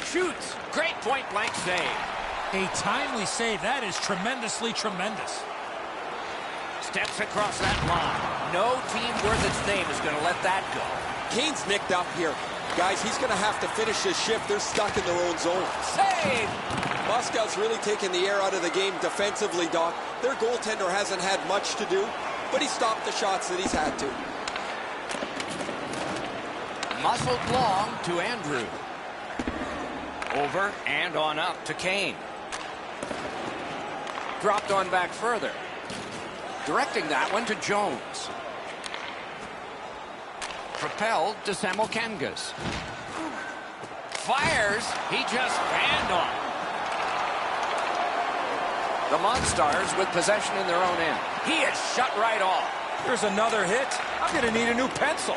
Shoots. Great point-blank save. A timely save. That is tremendously tremendous. Steps across that line. No team worth its name is going to let that go. Kane's nicked up here. Guys, he's going to have to finish this shift. They're stuck in their own zone. Save! Moscow's really taken the air out of the game defensively, Doc. Their goaltender hasn't had much to do, but he stopped the shots that he's had to. Muscled long to Andrew. Over and on up to Kane. Dropped on back further. Directing that one to Jones. Propelled to Samokangis. Fires. He just fanned on. The Monstars with possession in their own end. He is shut right off. There's another hit. I'm going to need a new pencil.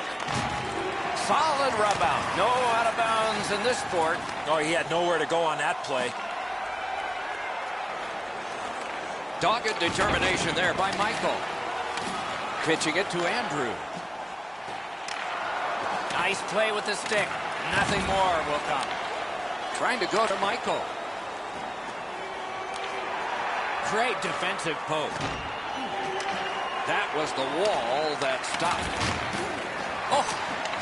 Solid rub out. No out of bounds in this sport. Oh, he had nowhere to go on that play. Dogged determination there by Michael. Pitching it to Andrew. Nice play with the stick. Nothing more will come. Trying to go to Michael. Great defensive poke. That was the wall that stopped. Oh,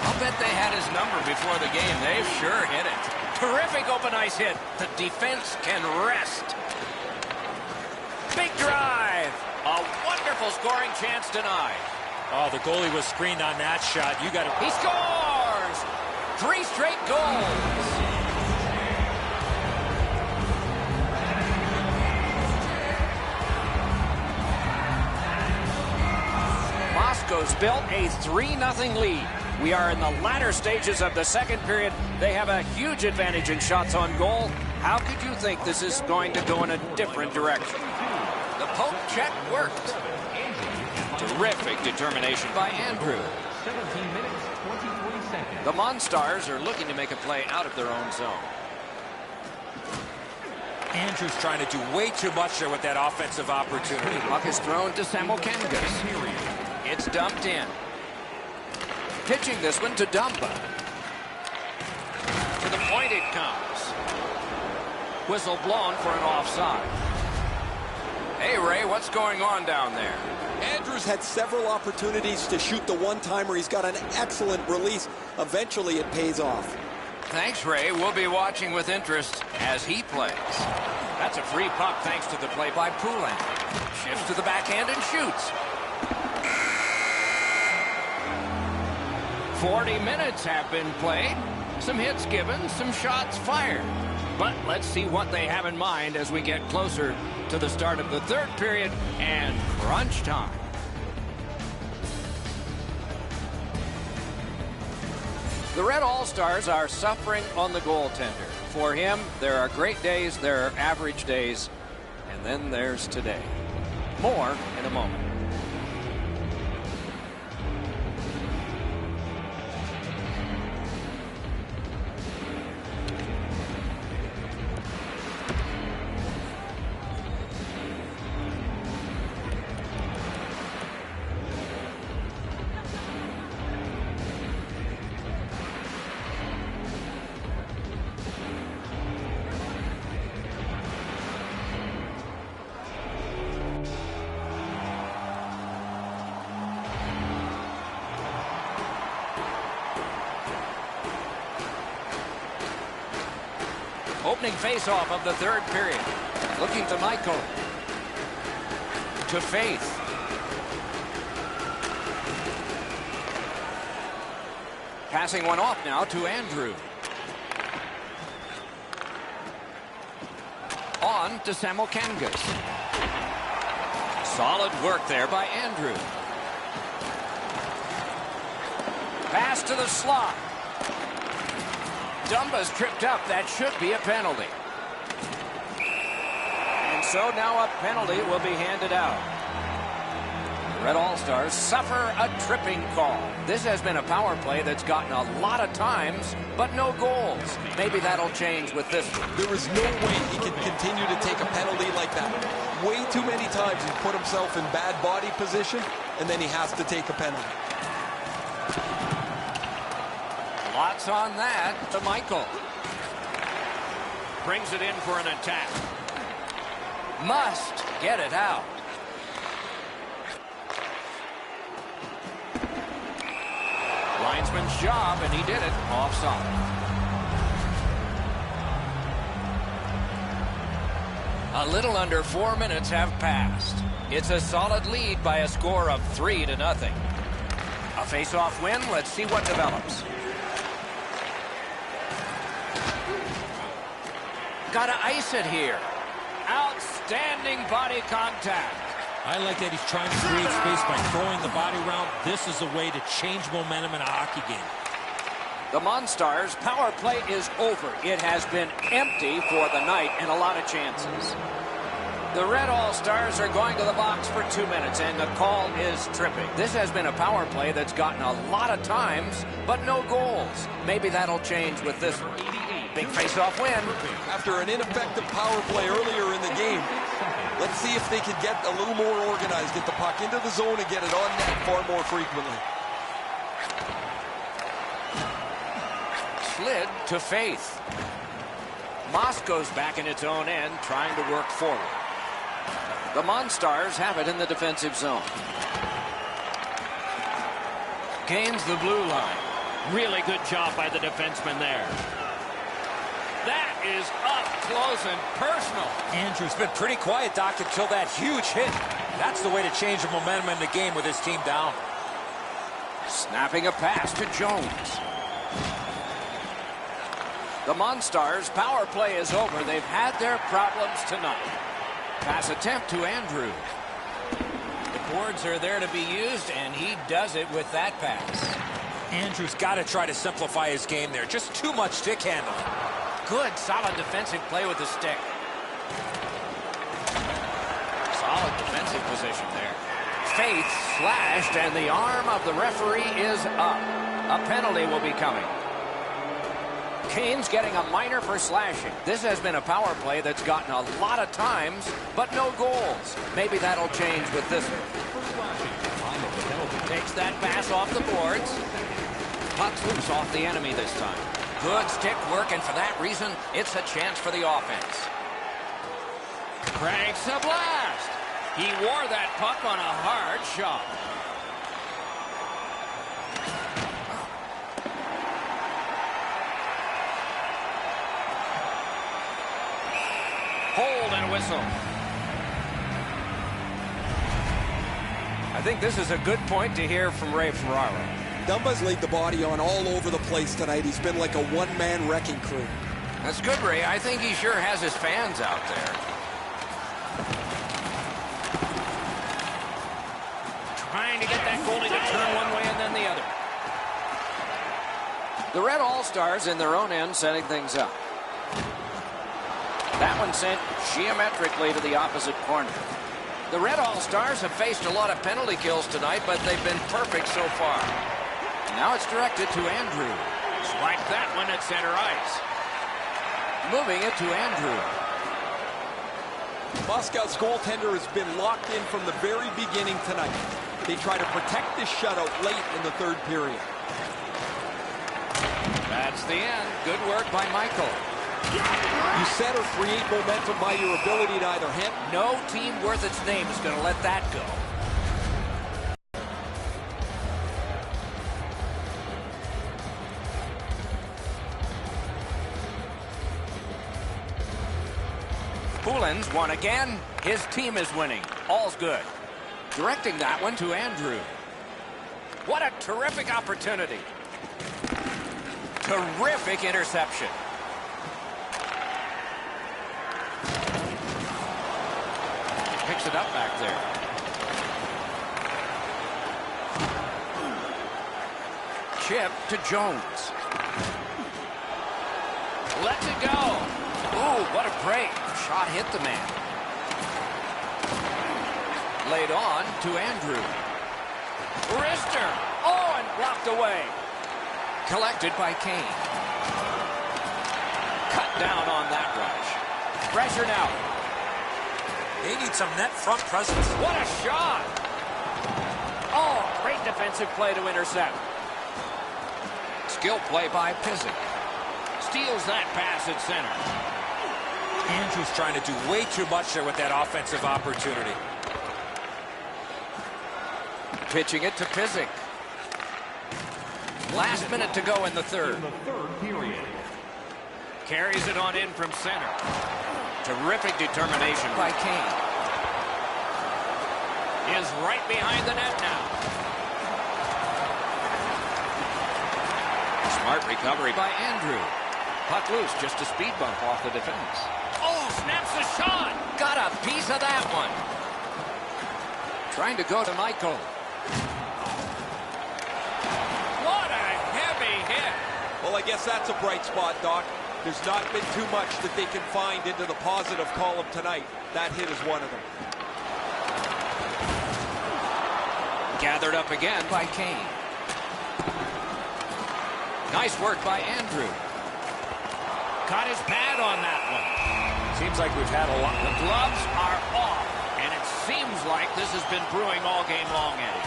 I'll bet they had his number before the game. They've sure hit it. Terrific open ice hit. The defense can rest. Big drive. A wonderful scoring chance denied. Oh, the goalie was screened on that shot. You got to... He scores! 3 straight goals. Moscow's built a 3-0 lead. We are in the latter stages of the second period. They have a huge advantage in shots on goal. How could you think this is going to go in a different direction? The poke check worked. Terrific determination by Andrew. 17 minutes, 23 seconds. The Monstars are looking to make a play out of their own zone. Andrew's trying to do way too much there with that offensive opportunity. Puck is thrown to Samokangis. It's dumped in. Pitching this one to Dumba. To the point it comes. Whistle blown for an offside. Hey, Ray, what's going on down there? Andrews had several opportunities to shoot the one-timer. He's got an excellent release. Eventually, it pays off. Thanks, Ray. We'll be watching with interest as he plays. That's a free puck thanks to the play by Poulin. Shifts to the backhand and shoots. 40 minutes have been played. Some hits given, some shots fired. But let's see what they have in mind as we get closer to the start of the third period and crunch time. The Red All-Stars are suffering on the goaltender. For him, there are great days, there are average days, and then there's today. More in a moment. Opening face-off of the third period. Looking to Michael. To Faith. Passing one off now to Andrew. On to Samokangis. Solid work there by Andrew. Pass to the slot. Dumba's tripped up. That should be a penalty. And so now a penalty will be handed out. The Red All-Stars suffer a tripping call. This has been a power play that's gotten a lot of times, but no goals. Maybe that'll change with this one. There is no way he can continue to take a penalty like that. Way too many times he's put himself in bad body position, and then he has to take a penalty. Lots on that to Michael. Brings it in for an attack. Must get it out. Linesman's job, and he did it. Offside. A little under 4 minutes have passed. It's a solid lead by a score of 3-0. A face-off win. Let's see what develops. got to ice it here. Outstanding body contact. I like that he's trying to create space by throwing the body around. This is a way to change momentum in a hockey game. The Monstars' power play is over. It has been empty for the night and a lot of chances. The Red All-Stars are going to the box for 2 minutes, and the call is tripping. This has been a power play that's gotten a lot of times, but no goals. Maybe that'll change with this one. Big face-off win. After an ineffective power play earlier in the game, let's see if they can get a little more organized, get the puck into the zone and get it on net far more frequently. Slid to Faith. Moss goes back in its own end, trying to work forward. The Monstars have it in the defensive zone. Gains the blue line. Really good job by the defenseman there. That is up close and personal. Andrews been pretty quiet, Doc, until that huge hit. That's the way to change the momentum in the game with his team down. Snapping a pass to Jones. The Monstars' power play is over. They've had their problems tonight. Pass attempt to Andrew. The boards are there to be used, and he does it with that pass. Andrews got to try to simplify his game there. Just too much stick handling. Good, solid defensive play with the stick. Solid defensive position there. Faith slashed, and the arm of the referee is up. A penalty will be coming. Kane's getting a minor for slashing. This has been a power play that's gotten a lot of times, but no goals. Maybe that'll change with this one. Takes that pass off the boards. Puck's loose off the enemy this time. Good stick work, and for that reason, it's a chance for the offense. Cranks a blast. He wore that puck on a hard shot. Hold and whistle. I think this is a good point to hear from Ray Ferraro. Dumba's laid the body on all over the place tonight. He's been like a one-man wrecking crew. That's good, Ray. I think he sure has his fans out there. Trying to get that goalie to turn one way and then the other. The Red All-Stars in their own end setting things up. That one sent geometrically to the opposite corner. The Red All-Stars have faced a lot of penalty kills tonight, but they've been perfect so far. Now it's directed to Andrew. Swipe that one at center ice. Moving it to Andrew. Moscow's goaltender has been locked in from the very beginning tonight. They try to protect this shutout late in the third period. That's the end. Good work by Michael. You set or create momentum by your ability to either hit. No team worth its name is going to let that go. Poulin's won again. His team is winning. All's good. Directing that one to Andrew. What a terrific opportunity. Terrific interception. Picks it up back there. Chip to Jones. Lets it go. Ooh, what a break. Shot hit the man. Laid on to Andrew. Wrister. Oh, and blocked away. Collected by Kane. Cut down on that rush. Pressure now. They need some net front presence. What a shot! Oh, great defensive play to intercept. Skill play by Pizik. Steals that pass at center. Andrews trying to do way too much there with that offensive opportunity. Pitching it to Pizik. Last minute to go in the third. Carries it on in from center. Terrific determination by Kane. Is right behind the net now. Smart recovery by Andrew. Puck loose, just a speed bump off the defense. Snaps the shot. Got a piece of that one. Trying to go to Michael. What a heavy hit. Well, I guess that's a bright spot, Doc. There's not been too much that they can find into the positive column tonight. That hit is one of them. Gathered up again by Kane. Nice work by Andrew. Caught his pad on that one. Seems like we've had a lot. The gloves are off, and it seems like this has been brewing all game long, Eddie.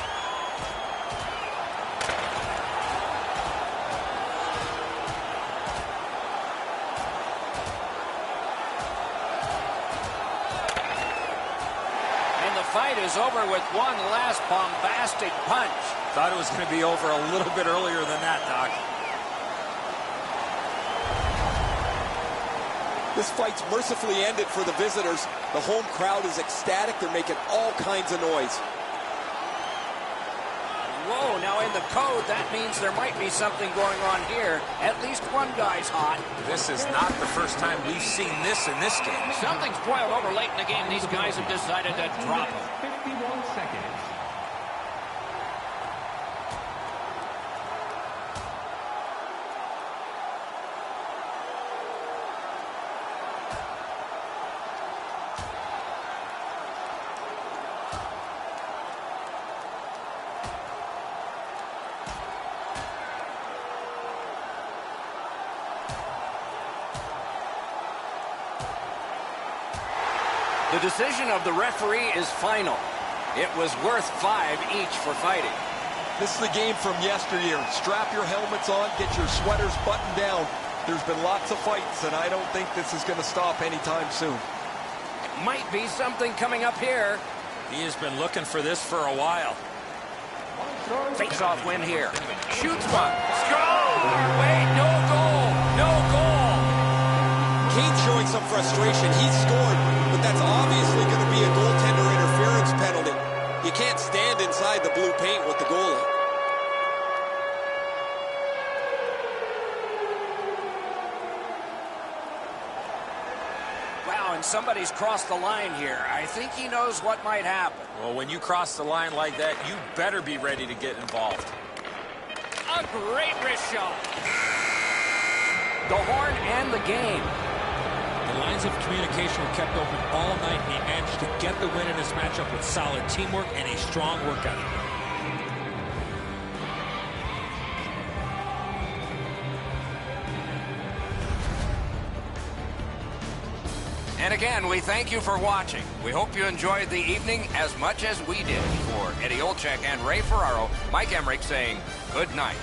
And the fight is over with one last bombastic punch. Thought it was going to be over a little bit earlier than that, Doc. This fight's mercifully ended for the visitors. The home crowd is ecstatic. They're making all kinds of noise. Whoa, now in the code, that means there might be something going on here. At least one guy's hot. This is not the first time we've seen this in this game. Something's boiled over late in the game. These guys have decided to drop him. 51 seconds. The decision of the referee is final. It was worth 5 each for fighting. This is the game from yesteryear. Strap your helmets on, get your sweaters buttoned down. There's been lots of fights, and I don't think this is going to stop anytime soon. Might be something coming up here. He has been looking for this for a while. Face-off win here. Shoots one. Score! Wait, no goal. No goal. Kane's showing some frustration. He's scored, but that's obviously going to be a goaltender interference penalty. You can't stand inside the blue paint with the goalie. Wow, and somebody's crossed the line here. I think he knows what might happen. Well, when you cross the line like that, you better be ready to get involved. A great wrist shot. The horn and the game. The lines of communication were kept open all night, and he managed to get the win in this matchup with solid teamwork and a strong work ethic. And again, we thank you for watching. We hope you enjoyed the evening as much as we did. For Eddie Olczyk and Ray Ferraro, Mike Emmerich saying good night.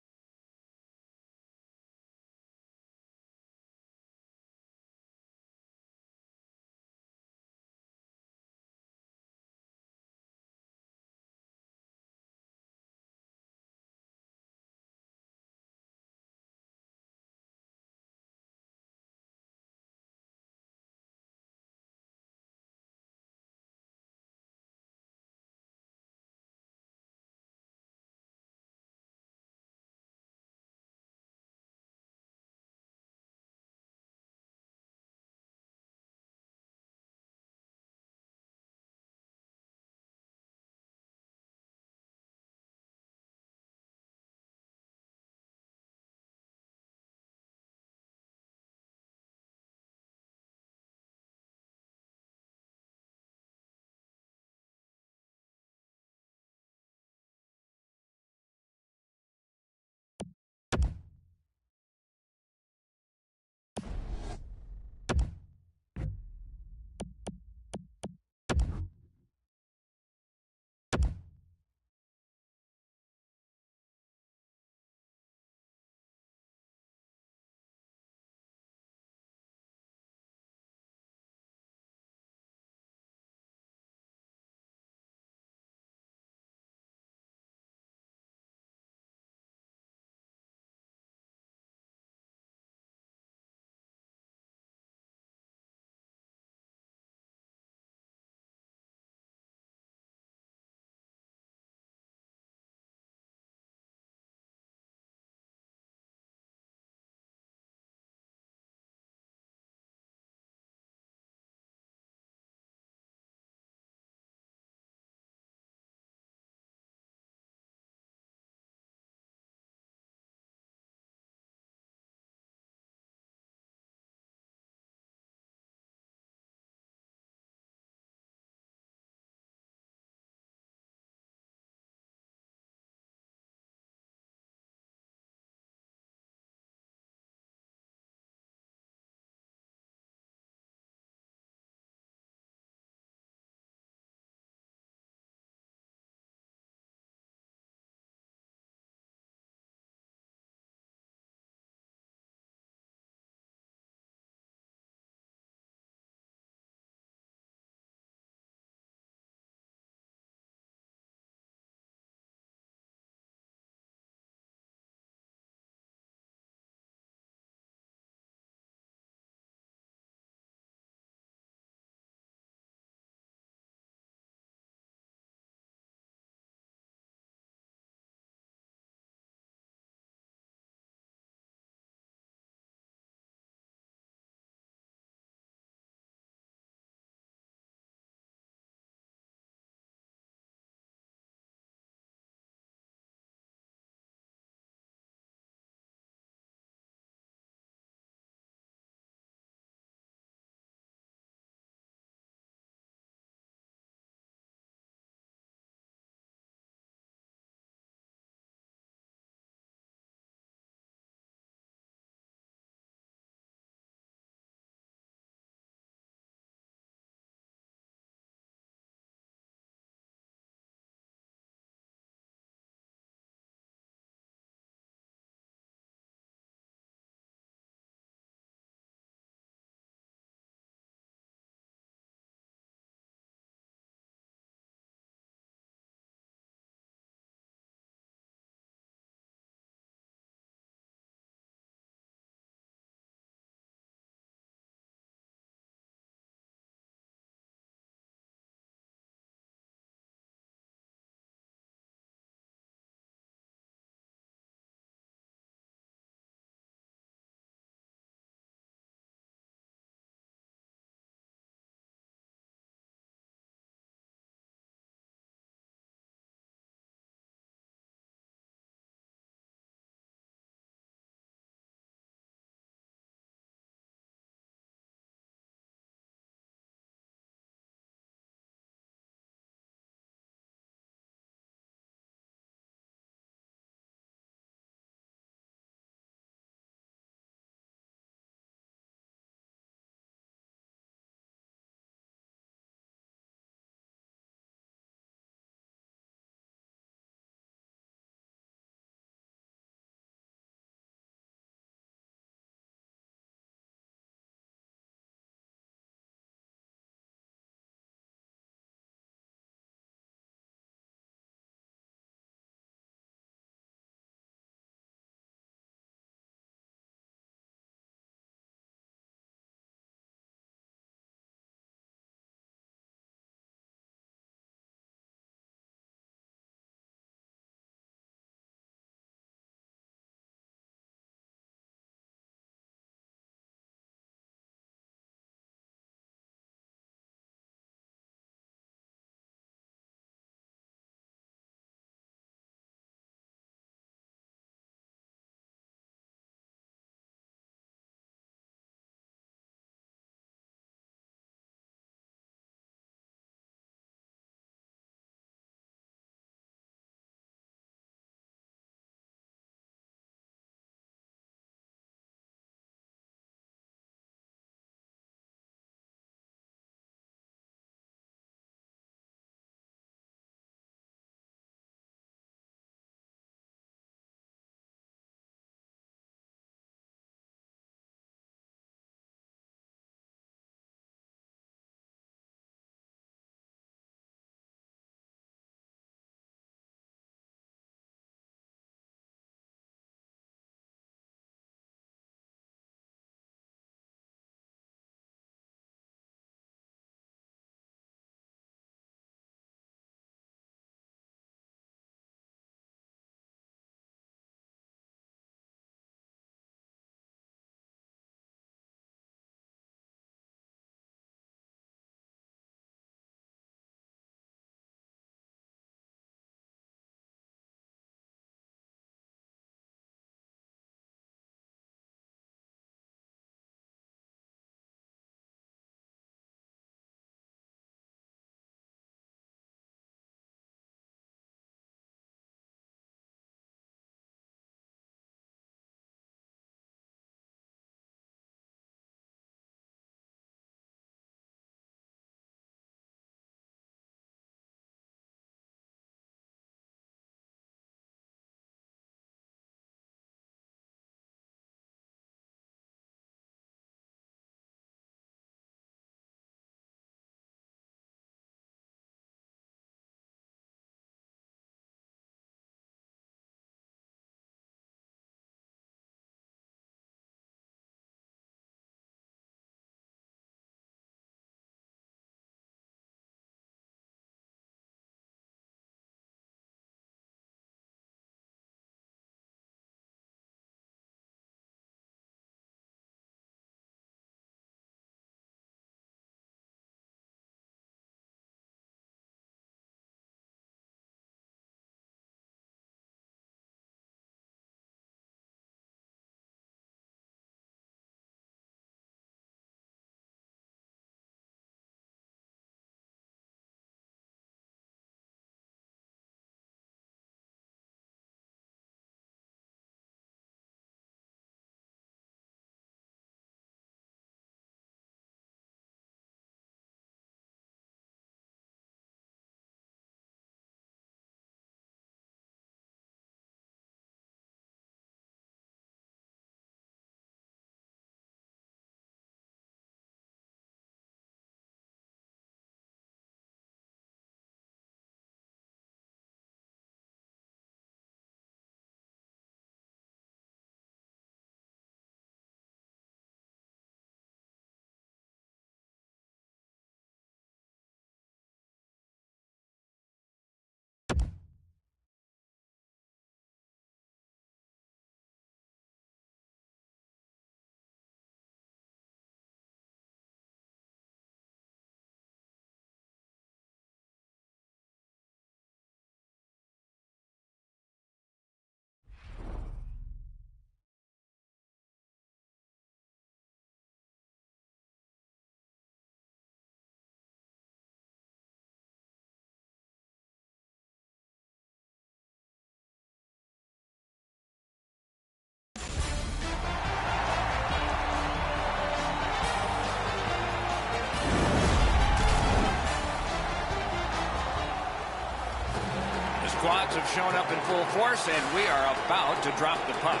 crowds have shown up in full force, and we are about to drop the puck.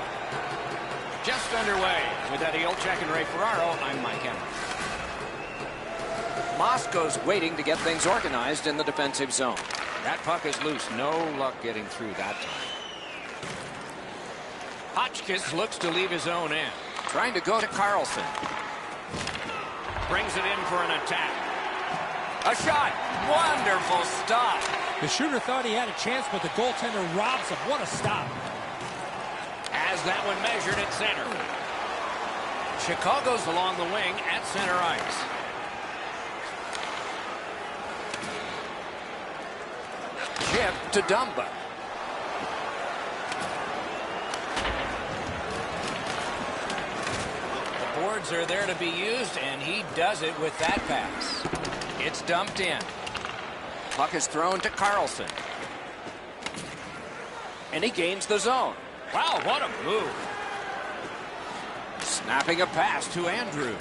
Just underway. With Eddie Olczyk and Ray Ferraro, I'm Mike Emmer. Moscow's waiting to get things organized in the defensive zone. That puck is loose. No luck getting through that time. Hotchkiss looks to leave his own end. Trying to go to Carlson. Brings it in for an attack. A shot. Wonderful stop. The shooter thought he had a chance, but the goaltender robs him. What a stop. Has that one measured at center. Chicago's along the wing at center ice. Chip to Dumba. The boards are there to be used, and he does it with that pass. It's dumped in. Puck is thrown to Carlson. And he gains the zone. Wow, what a move. Snapping a pass to Andrew.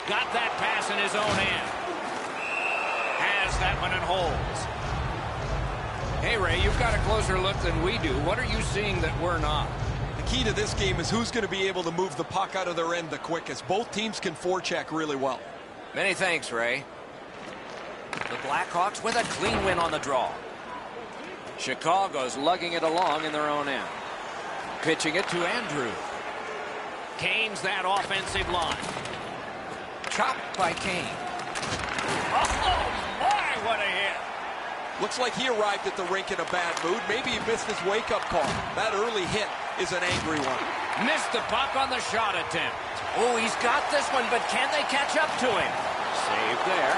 Got that pass in his own hand. Has that one and holds. Hey, Ray, you've got a closer look than we do. What are you seeing that we're not? The key to this game is who's going to be able to move the puck out of their end the quickest. Both teams can forecheck really well. Many thanks, Ray. The Blackhawks with a clean win on the draw. Chicago's lugging it along in their own end. Pitching it to Andrew. Kane's that offensive line. Chopped by Kane. Oh, my, what a hit. Looks like he arrived at the rink in a bad mood. Maybe he missed his wake-up call. That early hit is an angry one. Missed the puck on the shot attempt. Oh, he's got this one, but can they catch up to him? Save there.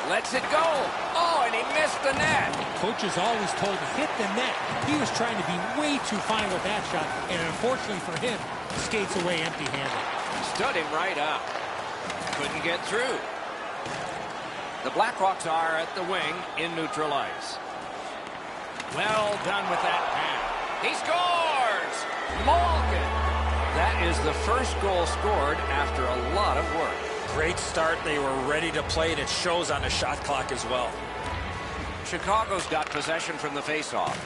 Lets it go. Oh, and he missed the net. Coach is always told to hit the net. He was trying to be way too fine with that shot, and unfortunately for him, skates away empty-handed. Stood him right up. Couldn't get through. The Blackhawks are at the wing in neutral ice. Well done with that pass. He scores! Malkin! That is the first goal scored after a lot of work. Great start. They were ready to play, and it shows on the shot clock as well. Chicago's got possession from the faceoff.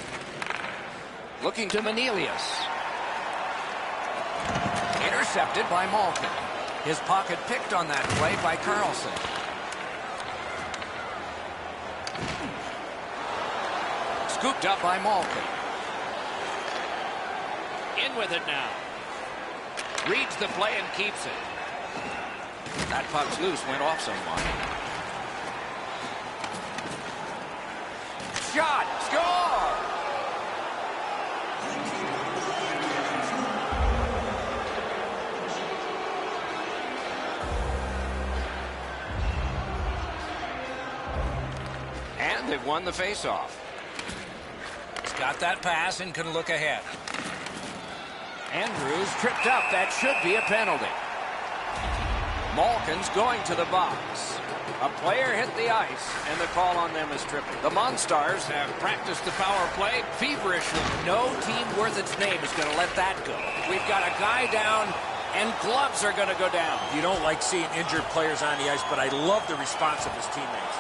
Looking to Manelius. Intercepted by Malkin. His pocket picked on that play by Carlson. Scooped up by Malkin. In with it now. Reads the play and keeps it. That puck's loose, went off someone. Shot! Score! And they've won the faceoff. He's got that pass and can look ahead. Andrews tripped up. That should be a penalty. Malkin's going to the box. A player hit the ice, and the call on them is tripping. The Monstars have practiced the power play feverishly. No team worth its name is going to let that go. We've got a guy down, and gloves are going to go down. You don't like seeing injured players on the ice, but I love the response of his teammates.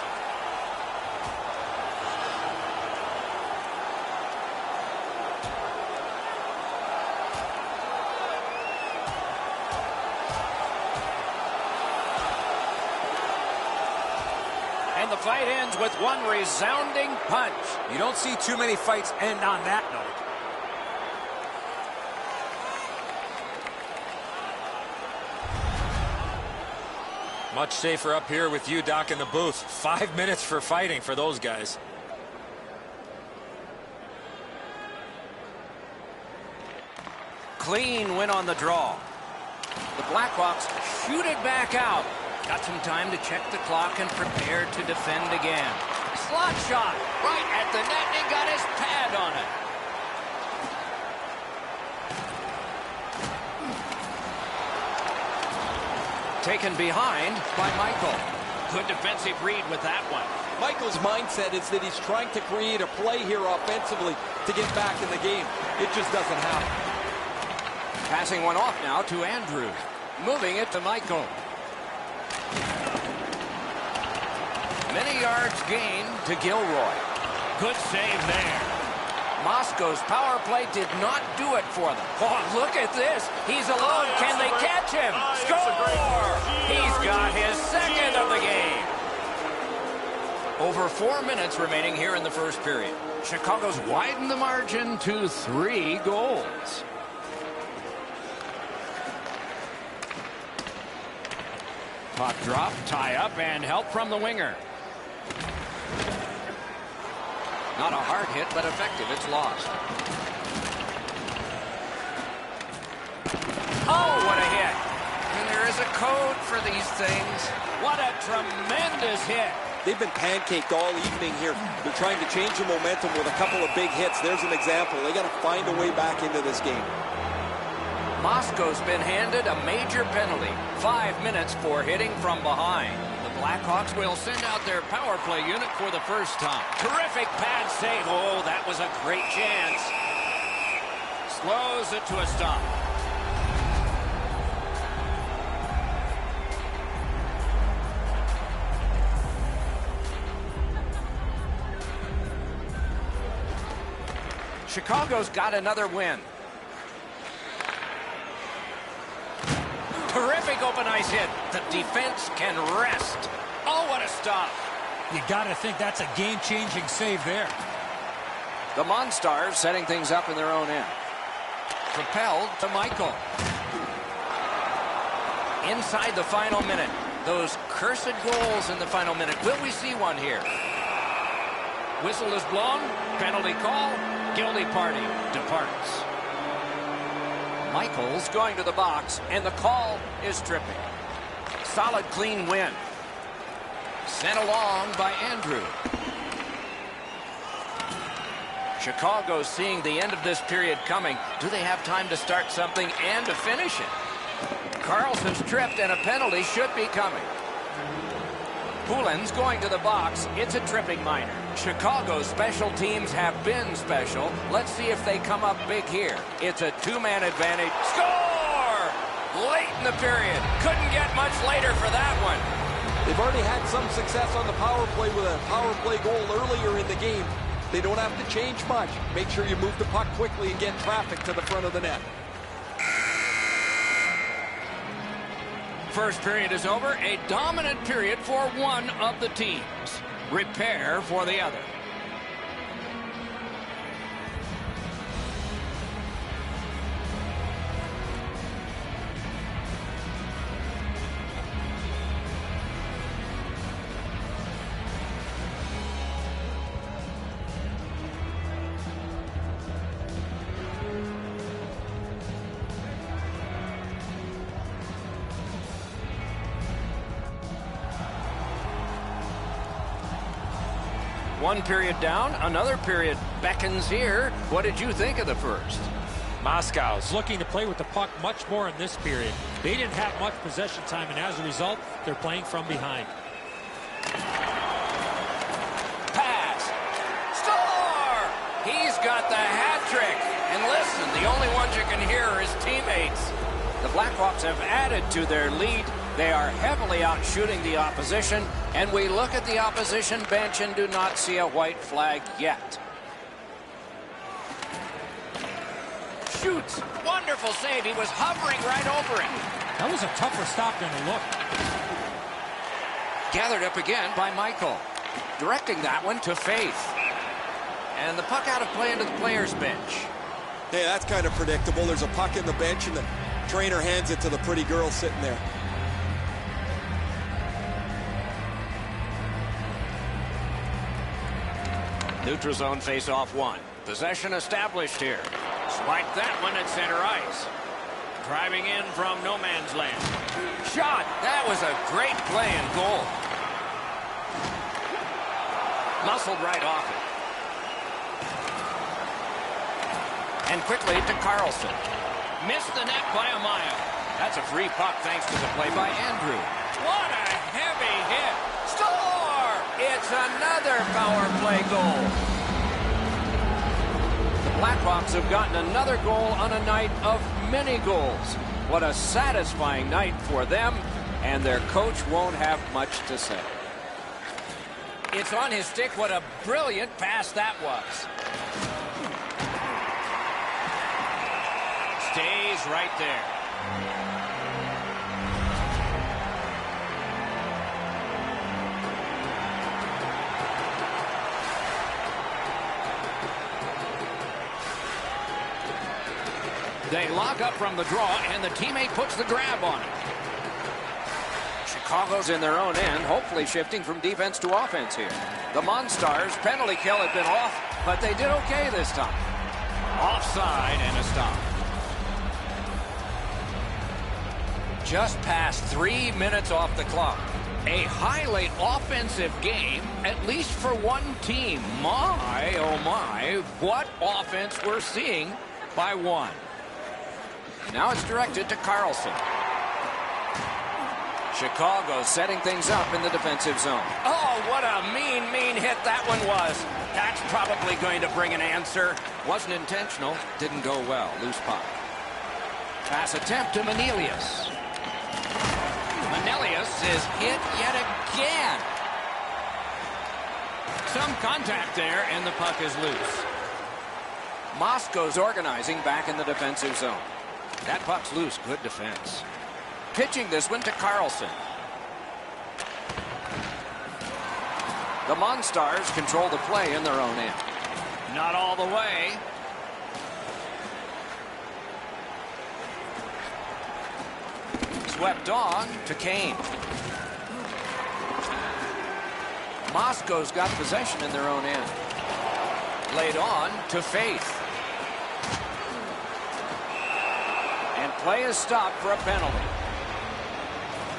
And the fight ends with one resounding punch. You don't see too many fights end on that note. Much safer up here with you, Doc, in the booth. 5 minutes for fighting for those guys. Clean win on the draw. The Blackhawks shoot it back out. Got some time to check the clock and prepare to defend again. Slot shot right at the net, and he got his pad on it. Taken behind by Michael. Good defensive read with that one. Michael's mindset is that he's trying to create a play here offensively to get back in the game. It just doesn't happen. Passing one off now to Andrew. Moving it to Michael. Many yards gained to Gilroy. Good save there. Moscow's power play did not do it for them. Oh, look at this. He's alone. Can they catch him? Score! He's got his second of the game. Over 4 minutes remaining here in the first period. Chicago's widened the margin to 3 goals. Puck drop, tie up, and help from the winger. Not a hard hit, but effective. It's lost. Oh, what a hit. And there is a code for these things. What a tremendous hit. They've been pancaked all evening here. They're trying to change the momentum with a couple of big hits. There's an example. They got to find a way back into this game. Moscow's been handed a major penalty. 5 minutes for hitting from behind. The Blackhawks will send out their power play unit for the first time. Terrific pad save. Oh, that was a great chance. Slows it to a stop. Chicago's got another win. Terrific open ice hit. The defense can rest. Oh, what a stop. You got to think that's a game-changing save there. The Monstars setting things up in their own end. Propelled to Michael. Inside the final minute. Those cursed goals in the final minute. Will we see one here? Whistle is blown. Penalty call. Guilty party departs. Michael's going to the box, and the call is tripping. Solid, clean win. Sent along by Andrew. Chicago's seeing the end of this period coming. Do they have time to start something and to finish it? Carlson's tripped, and a penalty should be coming. Poulin's going to the box. It's a tripping minor. Chicago's special teams have been special. Let's see if they come up big here. It's a two-man advantage. Score! Late in the period. Couldn't get much later for that one. They've already had some success on the power play with a power play goal earlier in the game. They don't have to change much. Make sure you move the puck quickly and get traffic to the front of the net. First period is over. A dominant period for one of the teams. Repair for the other. One period down, another period beckons here. What did you think of the first? Moscow's looking to play with the puck much more in this period. They didn't have much possession time, and as a result, they're playing from behind. Pass. Score! He's got the hat trick. And listen, the only ones you can hear are his teammates. The Blackhawks have added to their lead. They are heavily outshooting the opposition, and we look at the opposition bench and do not see a white flag yet. Shoots. Wonderful save. He was hovering right over it. That was a tougher stop than it looked. Gathered up again by Michael. Directing that one to Faith. And the puck out of play into the players' bench. Hey, that's kind of predictable. There's a puck in the bench, and the trainer hands it to the pretty girl sitting there. Neutral zone face-off one. Possession established here. Swipe that one at center ice. Driving in from no man's land. Shot. That was a great play and goal. Muscled right off it. And quickly to Carlson. Missed the net by a mile. That's a free puck thanks to the play by Andrew. What a heavy hit. Score! It's another power play goal. The Blackhawks have gotten another goal on a night of many goals. What a satisfying night for them, and their coach won't have much to say. It's on his stick. What a brilliant pass that was. Stays right there. They lock up from the draw, and the teammate puts the grab on it. Chicago's in their own end, hopefully shifting from defense to offense here. The Monstars' penalty kill had been off, but they did okay this time. Offside and a stop. Just past 3 minutes off the clock. A highly offensive game, at least for one team. My, oh my, what offense we're seeing by one. Now it's directed to Carlson. Chicago setting things up in the defensive zone. Oh, what a mean hit that one was. That's probably going to bring an answer. Wasn't intentional. Didn't go well. Loose puck. Pass attempt to Manelius. Manelius is hit yet again. Some contact there, and the puck is loose. Moscow's organizing back in the defensive zone. That puck's loose. Good defense. Pitching this one to Carlson. The Monstars control the play in their own end. Not all the way. Swept on to Kane. Moscow's got possession in their own end. Laid on to Faith. And play is stopped for a penalty.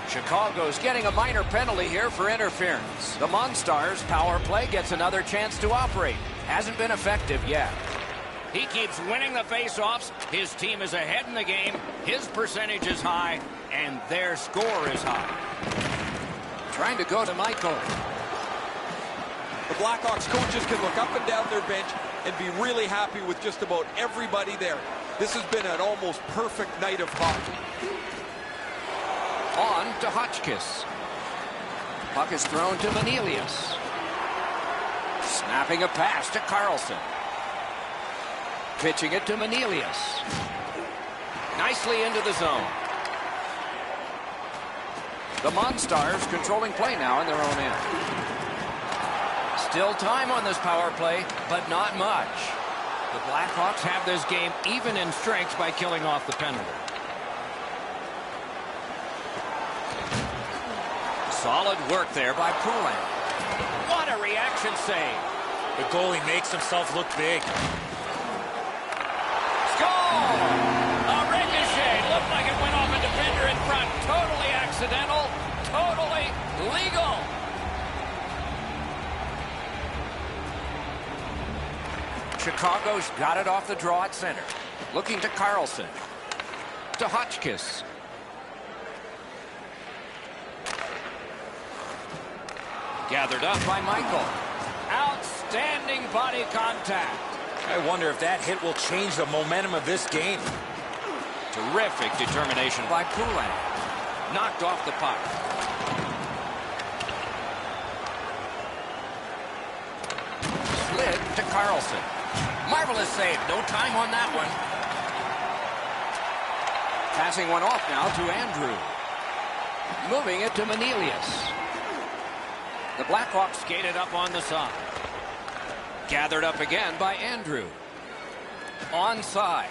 Chicago's getting a minor penalty here for interference. The Monstars' power play gets another chance to operate. Hasn't been effective yet. He keeps winning the faceoffs. His team is ahead in the game. His percentage is high, and their score is high. Trying to go to Michael. The Blackhawks coaches can look up and down their bench and be really happy with just about everybody there. This has been an almost perfect night of hockey. On to Hotchkiss. Puck is thrown to Manelius. Snapping a pass to Carlson. Pitching it to Manelius. Nicely into the zone. The Monstars controlling play now in their own end. Still time on this power play, but not much. The Blackhawks have this game even in strength by killing off the penalty. Solid work there by Poulin. What a reaction save. The goalie makes himself look big. Score! A ricochet. Looked like it went off a defender in front. Totally accidental. Totally legal. Chicago's got it off the draw at center. Looking to Carlson. To Hotchkiss. Gathered up by Michael. Outstanding body contact. I wonder if that hit will change the momentum of this game. Terrific determination by Poulin. Knocked off the puck. Slid to Carlson. Marvelous save. No time on that one. Passing one off now to Andrew. Moving it to Manelius. The Blackhawks skated up on the side. Gathered up again by Andrew. Onside.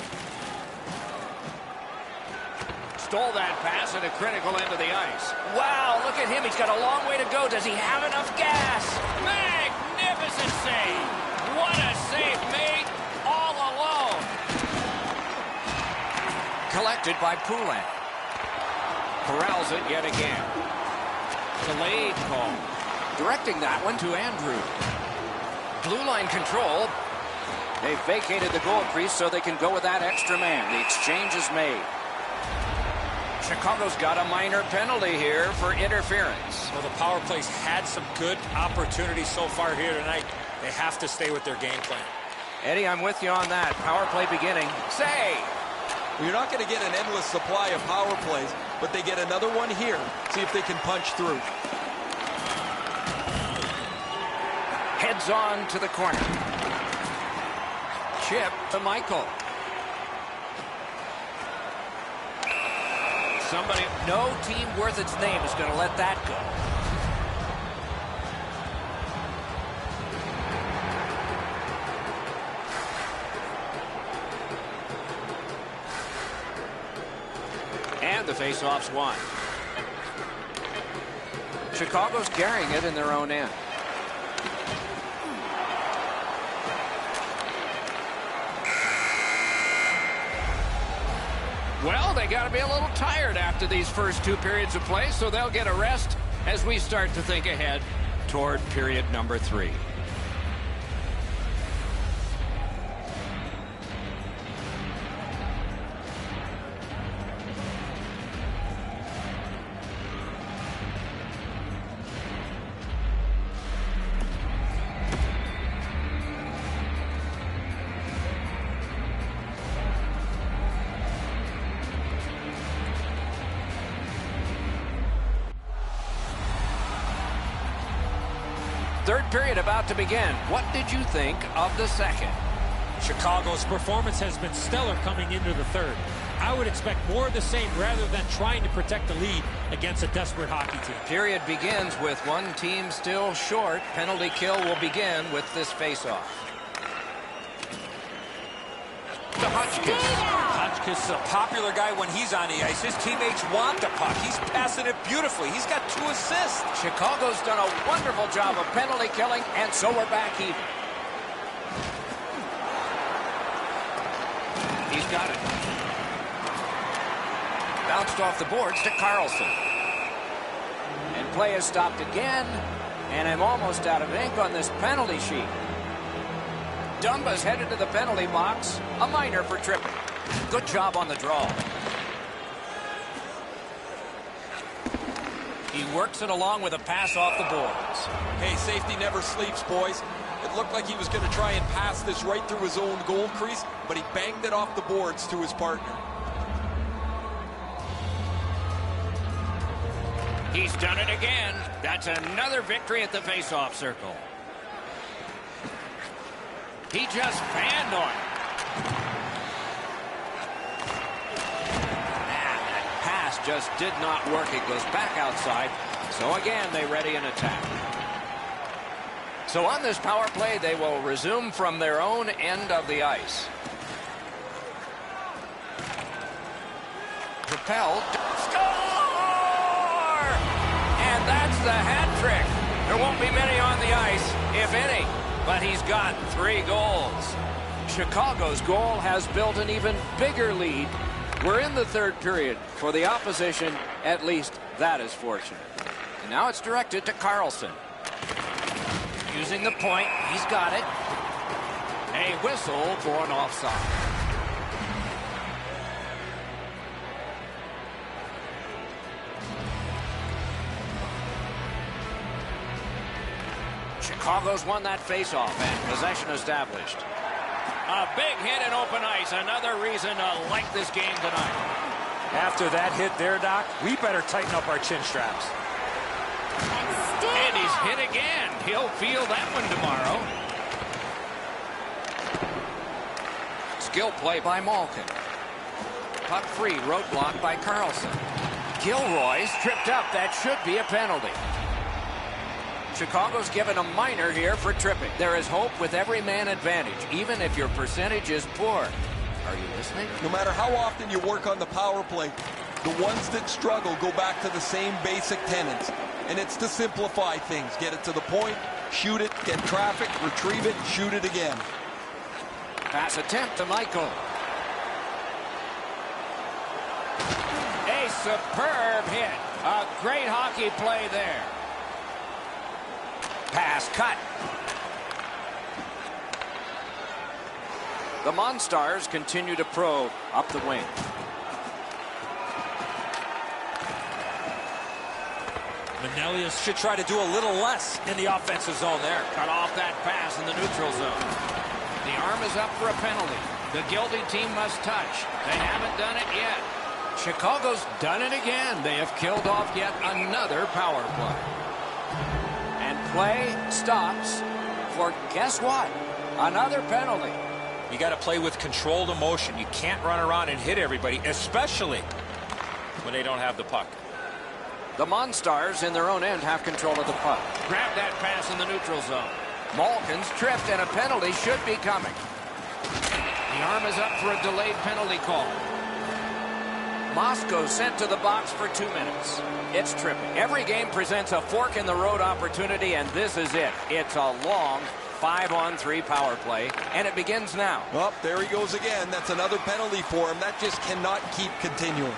Stole that pass at a critical end of the ice. Wow, look at him. He's got a long way to go. Does he have enough gas? Magnificent save. What a save made all alone. Collected by Poulin. Corrals it yet again. Delayed call. Directing that one to Andrew. Blue line control. They've vacated the goal crease so they can go with that extra man. The exchange is made. Chicago's got a minor penalty here for interference. Well, the power play's had some good opportunities so far here tonight. They have to stay with their game plan. Eddie, I'm with you on that. Power play beginning. Save! Well, you're not going to get an endless supply of power plays, but they get another one here. See if they can punch through. heads on to the corner. Chip to Michael. No team worth its name is going to let that go. And the faceoff's won. Chicago's carrying it in their own end. Well, they got to be a little tired after these first 2 periods of play, so they'll get a rest as we start to think ahead toward period number 3. Third period about to begin. What did you think of the second? Chicago's performance has been stellar coming into the third. I would expect more of the same rather than trying to protect the lead against a desperate hockey team. Period begins with one team still short. Penalty kill will begin with this faceoff. To Hotchkiss. Hotchkiss is a popular guy when he's on the ice. His teammates want the puck. He's passing it beautifully. He's got 2 assists. Chicago's done a wonderful job of penalty killing, and so we're back even. He's got it. Bounced off the boards to Carlson. And play is stopped again, and I'm almost out of ink on this penalty sheet. Dumba's headed to the penalty box. A minor for tripping. Good job on the draw. He works it along with a pass off the boards. Hey, safety never sleeps, boys. It looked like he was going to try and pass this right through his own goal crease, but he banged it off the boards to his partner. He's done it again. That's another victory at the face-off circle. He just fanned on it. That pass just did not work. It goes back outside. So again, they ready an attack. So on this power play, they will resume from their own end of the ice. Propelled. Score! And that's the hat trick. There won't be many on the ice, if any. But he's got 3 goals. Chicago's goal has built an even bigger lead. We're in the third period. For the opposition, at least that is fortunate. And now it's directed to Carlson. Using the point, he's got it. A whistle for an offside. Chicago's won that faceoff and possession established. A big hit in open ice. Another reason to like this game tonight. After that hit there, Doc, we better tighten up our chin straps. And he's hit again. He'll feel that one tomorrow. Skill play by Malkin. Puck free, roadblock by Carlson. Gilroy's tripped up. That should be a penalty. Chicago's given a minor here for tripping. There is hope with every man advantage, even if your percentage is poor. Are you listening? No matter how often you work on the power play, the ones that struggle go back to the same basic tenets. And it's to simplify things. Get it to the point, shoot it, get traffic, retrieve it, shoot it again. Pass attempt to Michael. A superb hit. A great hockey play there. Pass cut. The Monstars continue to probe up the wing. Manelius should try to do a little less in the offensive zone there. Cut off that pass in the neutral zone. The arm is up for a penalty. The guilty team must touch. They haven't done it yet. Chicago's done it again. They have killed off yet another power play. And play stops for, guess what? Another penalty. You got to play with controlled emotion. You can't run around and hit everybody, especially when they don't have the puck. The Monstars in their own end have control of the puck. Grab that pass in the neutral zone. Malkin's tripped and a penalty should be coming. The arm is up for a delayed penalty call. Moscow sent to the box for 2 minutes. It's tripping. Every game presents a fork in the road opportunity, and this is it. It's a long 5-on-3 power play, and it begins now. Well, there he goes again. That's another penalty for him. That just cannot keep continuing.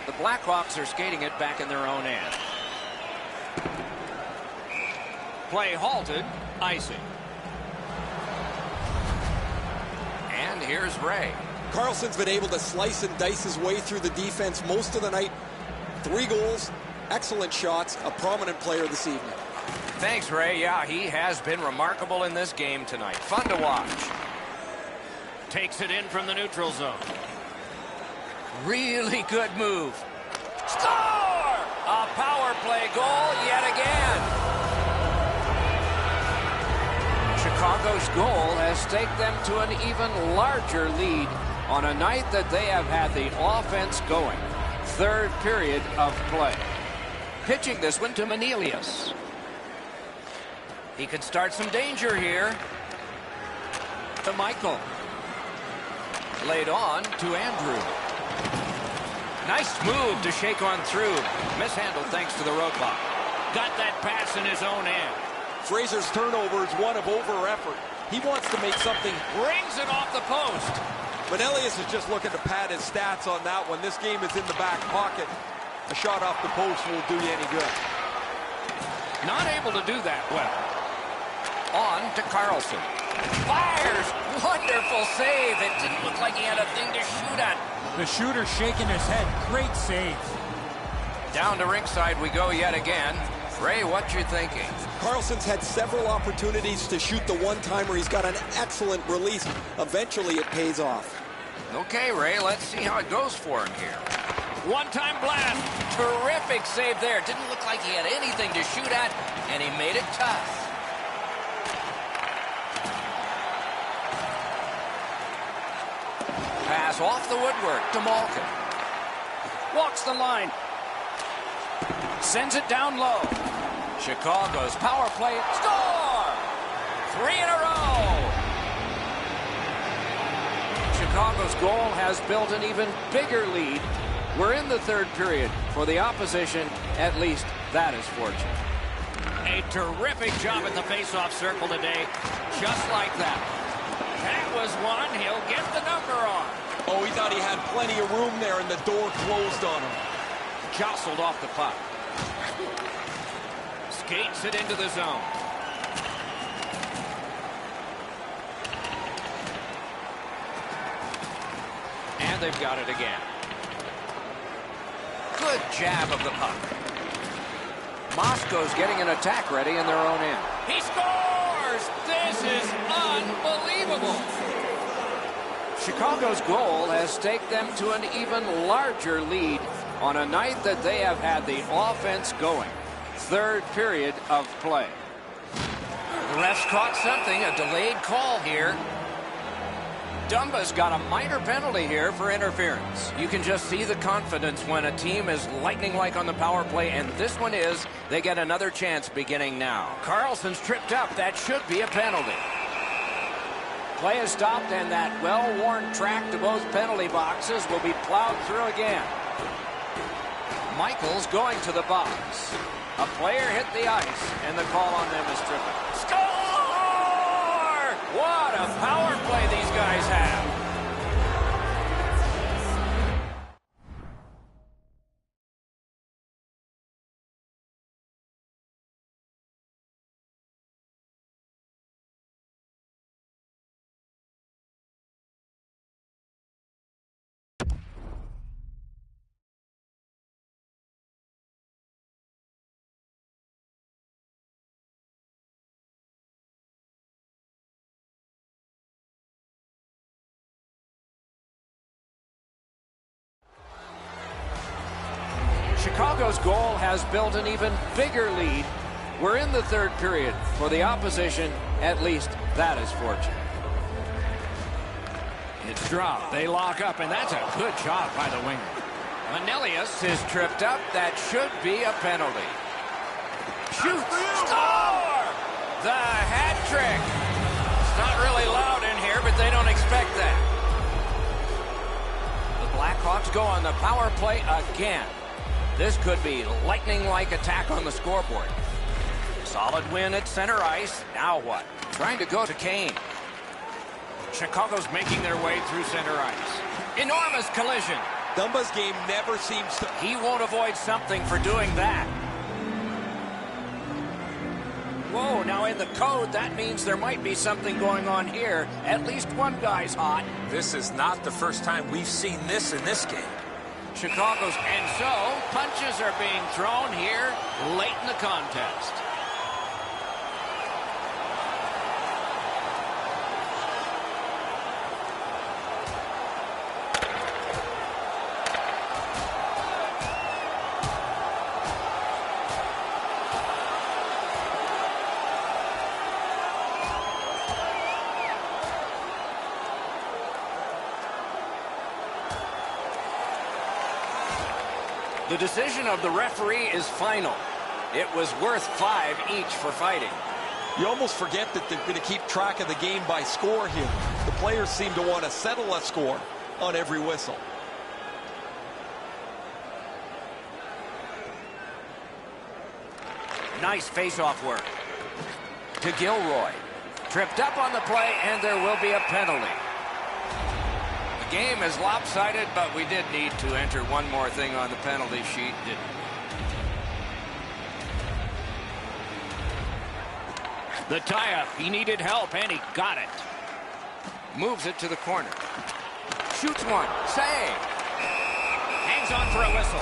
The Blackhawks are skating it back in their own end. Play halted. Icing. And here's Ray. Carlson's been able to slice and dice his way through the defense most of the night. 3 goals, excellent shots, a prominent player this evening. Thanks, Ray. Yeah, he has been remarkable in this game tonight. Fun to watch. Takes it in from the neutral zone. Really good move. Score! A power play goal yet again. Chicago's goal has staked them to an even larger lead on a night that they have had the offense going. 3rd period of play. Pitching this one to Manelius. He could start some danger here. To Michael. Laid on to Andrew. Nice move to shake on through. Mishandled thanks to the roadblock. Got that pass in his own end. Fraser's turnover is one of over-effort. He wants to make something. Rings it off the post. Manelius is just looking to pad his stats on that one. This game is in the back pocket. A shot off the post won't do you any good. Not able to do that well. On to Carlson. Fires! Wonderful save. It didn't look like he had a thing to shoot at. The shooter shaking his head. Great save. Down to ringside we go yet again. Ray, what you thinking? Carlson's had several opportunities to shoot the one-timer. He's got an excellent release. Eventually it pays off. Okay, Ray, let's see how it goes for him here. One-time blast. Terrific save there. Didn't look like he had anything to shoot at, and he made it tough. Pass off the woodwork to Malkin. Walks the line. Sends it down low. Chicago's power play. Score! 3 in a row. Chicago's goal has built an even bigger lead. We're in the 3rd period. For the opposition, at least that is fortunate. A terrific job at the face-off circle today. Just like that. That was one he'll get the number on. Oh, he thought he had plenty of room there, and the door closed on him. Jostled off the puck. Skates it into the zone. And they've got it again. Good jab of the puck. Moscow's getting an attack ready in their own end. He scores! This is unbelievable. Chicago's goal has staked them to an even larger lead on a night that they have had the offense going. 3rd period of play. The refs caught something, a delayed call here. Dumba's got a minor penalty here for interference. You can just see the confidence when a team is lightning-like on the power play, and this one is. They get another chance beginning now. Carlson's tripped up. That should be a penalty. Play is stopped, and that well-worn track to both penalty boxes will be plowed through again. Michael's going to the box. A player hit the ice, and the call on them is tripping. Score! What a power play these guys have. Chicago's goal has built an even bigger lead We're in the third period. For the opposition, at least that is fortunate. It's dropped. They lock up, and that's a good job by the winger. Manelius is tripped up. That should be a penalty. Shoots. Score! The hat trick. It's not really loud in here, but they don't expect that. The Blackhawks go on the power play again. This could be lightning-like attack on the scoreboard. Solid win at center ice. Now what? Trying to go to Kane. Chicago's making their way through center ice. Enormous collision. Dumba's game never seems to... He won't avoid something for doing that. Whoa, now in the code, that means there might be something going on here. At least one guy's hot. This is not the first time we've seen this in this game. Chicago's, and so punches are being thrown here late in the contest. The decision of the referee is final. It was worth 5 each for fighting. You almost forget that they're going to keep track of the game by score here. The players seem to want to settle a score on every whistle. Nice face-off work. To Gilroy. Tripped up on the play, and there will be a penalty. The game is lopsided, but we did need to enter one more thing on the penalty sheet, didn't we? The tie-up. He needed help, and he got it. Moves it to the corner. Shoots one. Save. Hangs on for a whistle.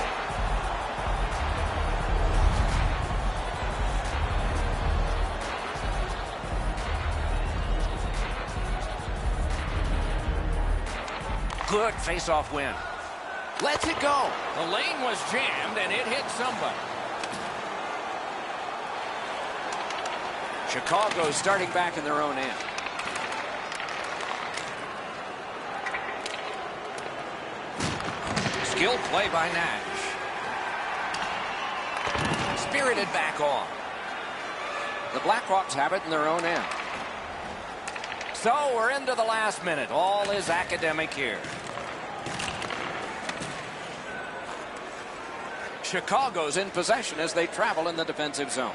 Good face-off win. Lets it go. The lane was jammed, and it hit somebody. Chicago starting back in their own end. Skilled play by Nash. Spirited back on. The Blackhawks have it in their own end. So we're into the last minute. All is academic here. Chicago's in possession as they travel in the defensive zone.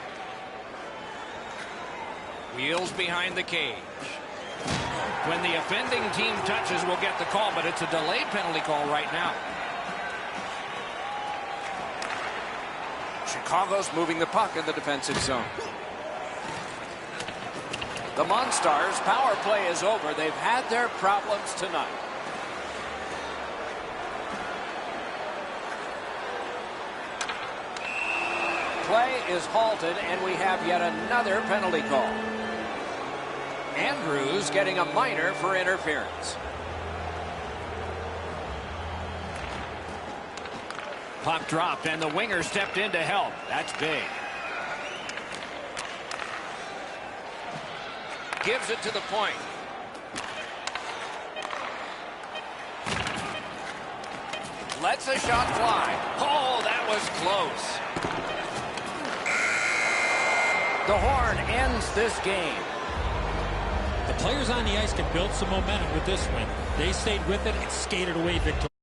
Wheels behind the cage. When the offending team touches, we'll get the call, but it's a delayed penalty call right now. Chicago's moving the puck in the defensive zone. The Monstars' power play is over. They've had their problems tonight. Play is halted, and we have yet another penalty call. Andrews getting a minor for interference. Puck dropped, and the winger stepped in to help. That's big. Gives it to the point. Lets a shot fly. Oh, that was close. The horn ends this game. The players on the ice can build some momentum with this win. They stayed with it and skated away victorious.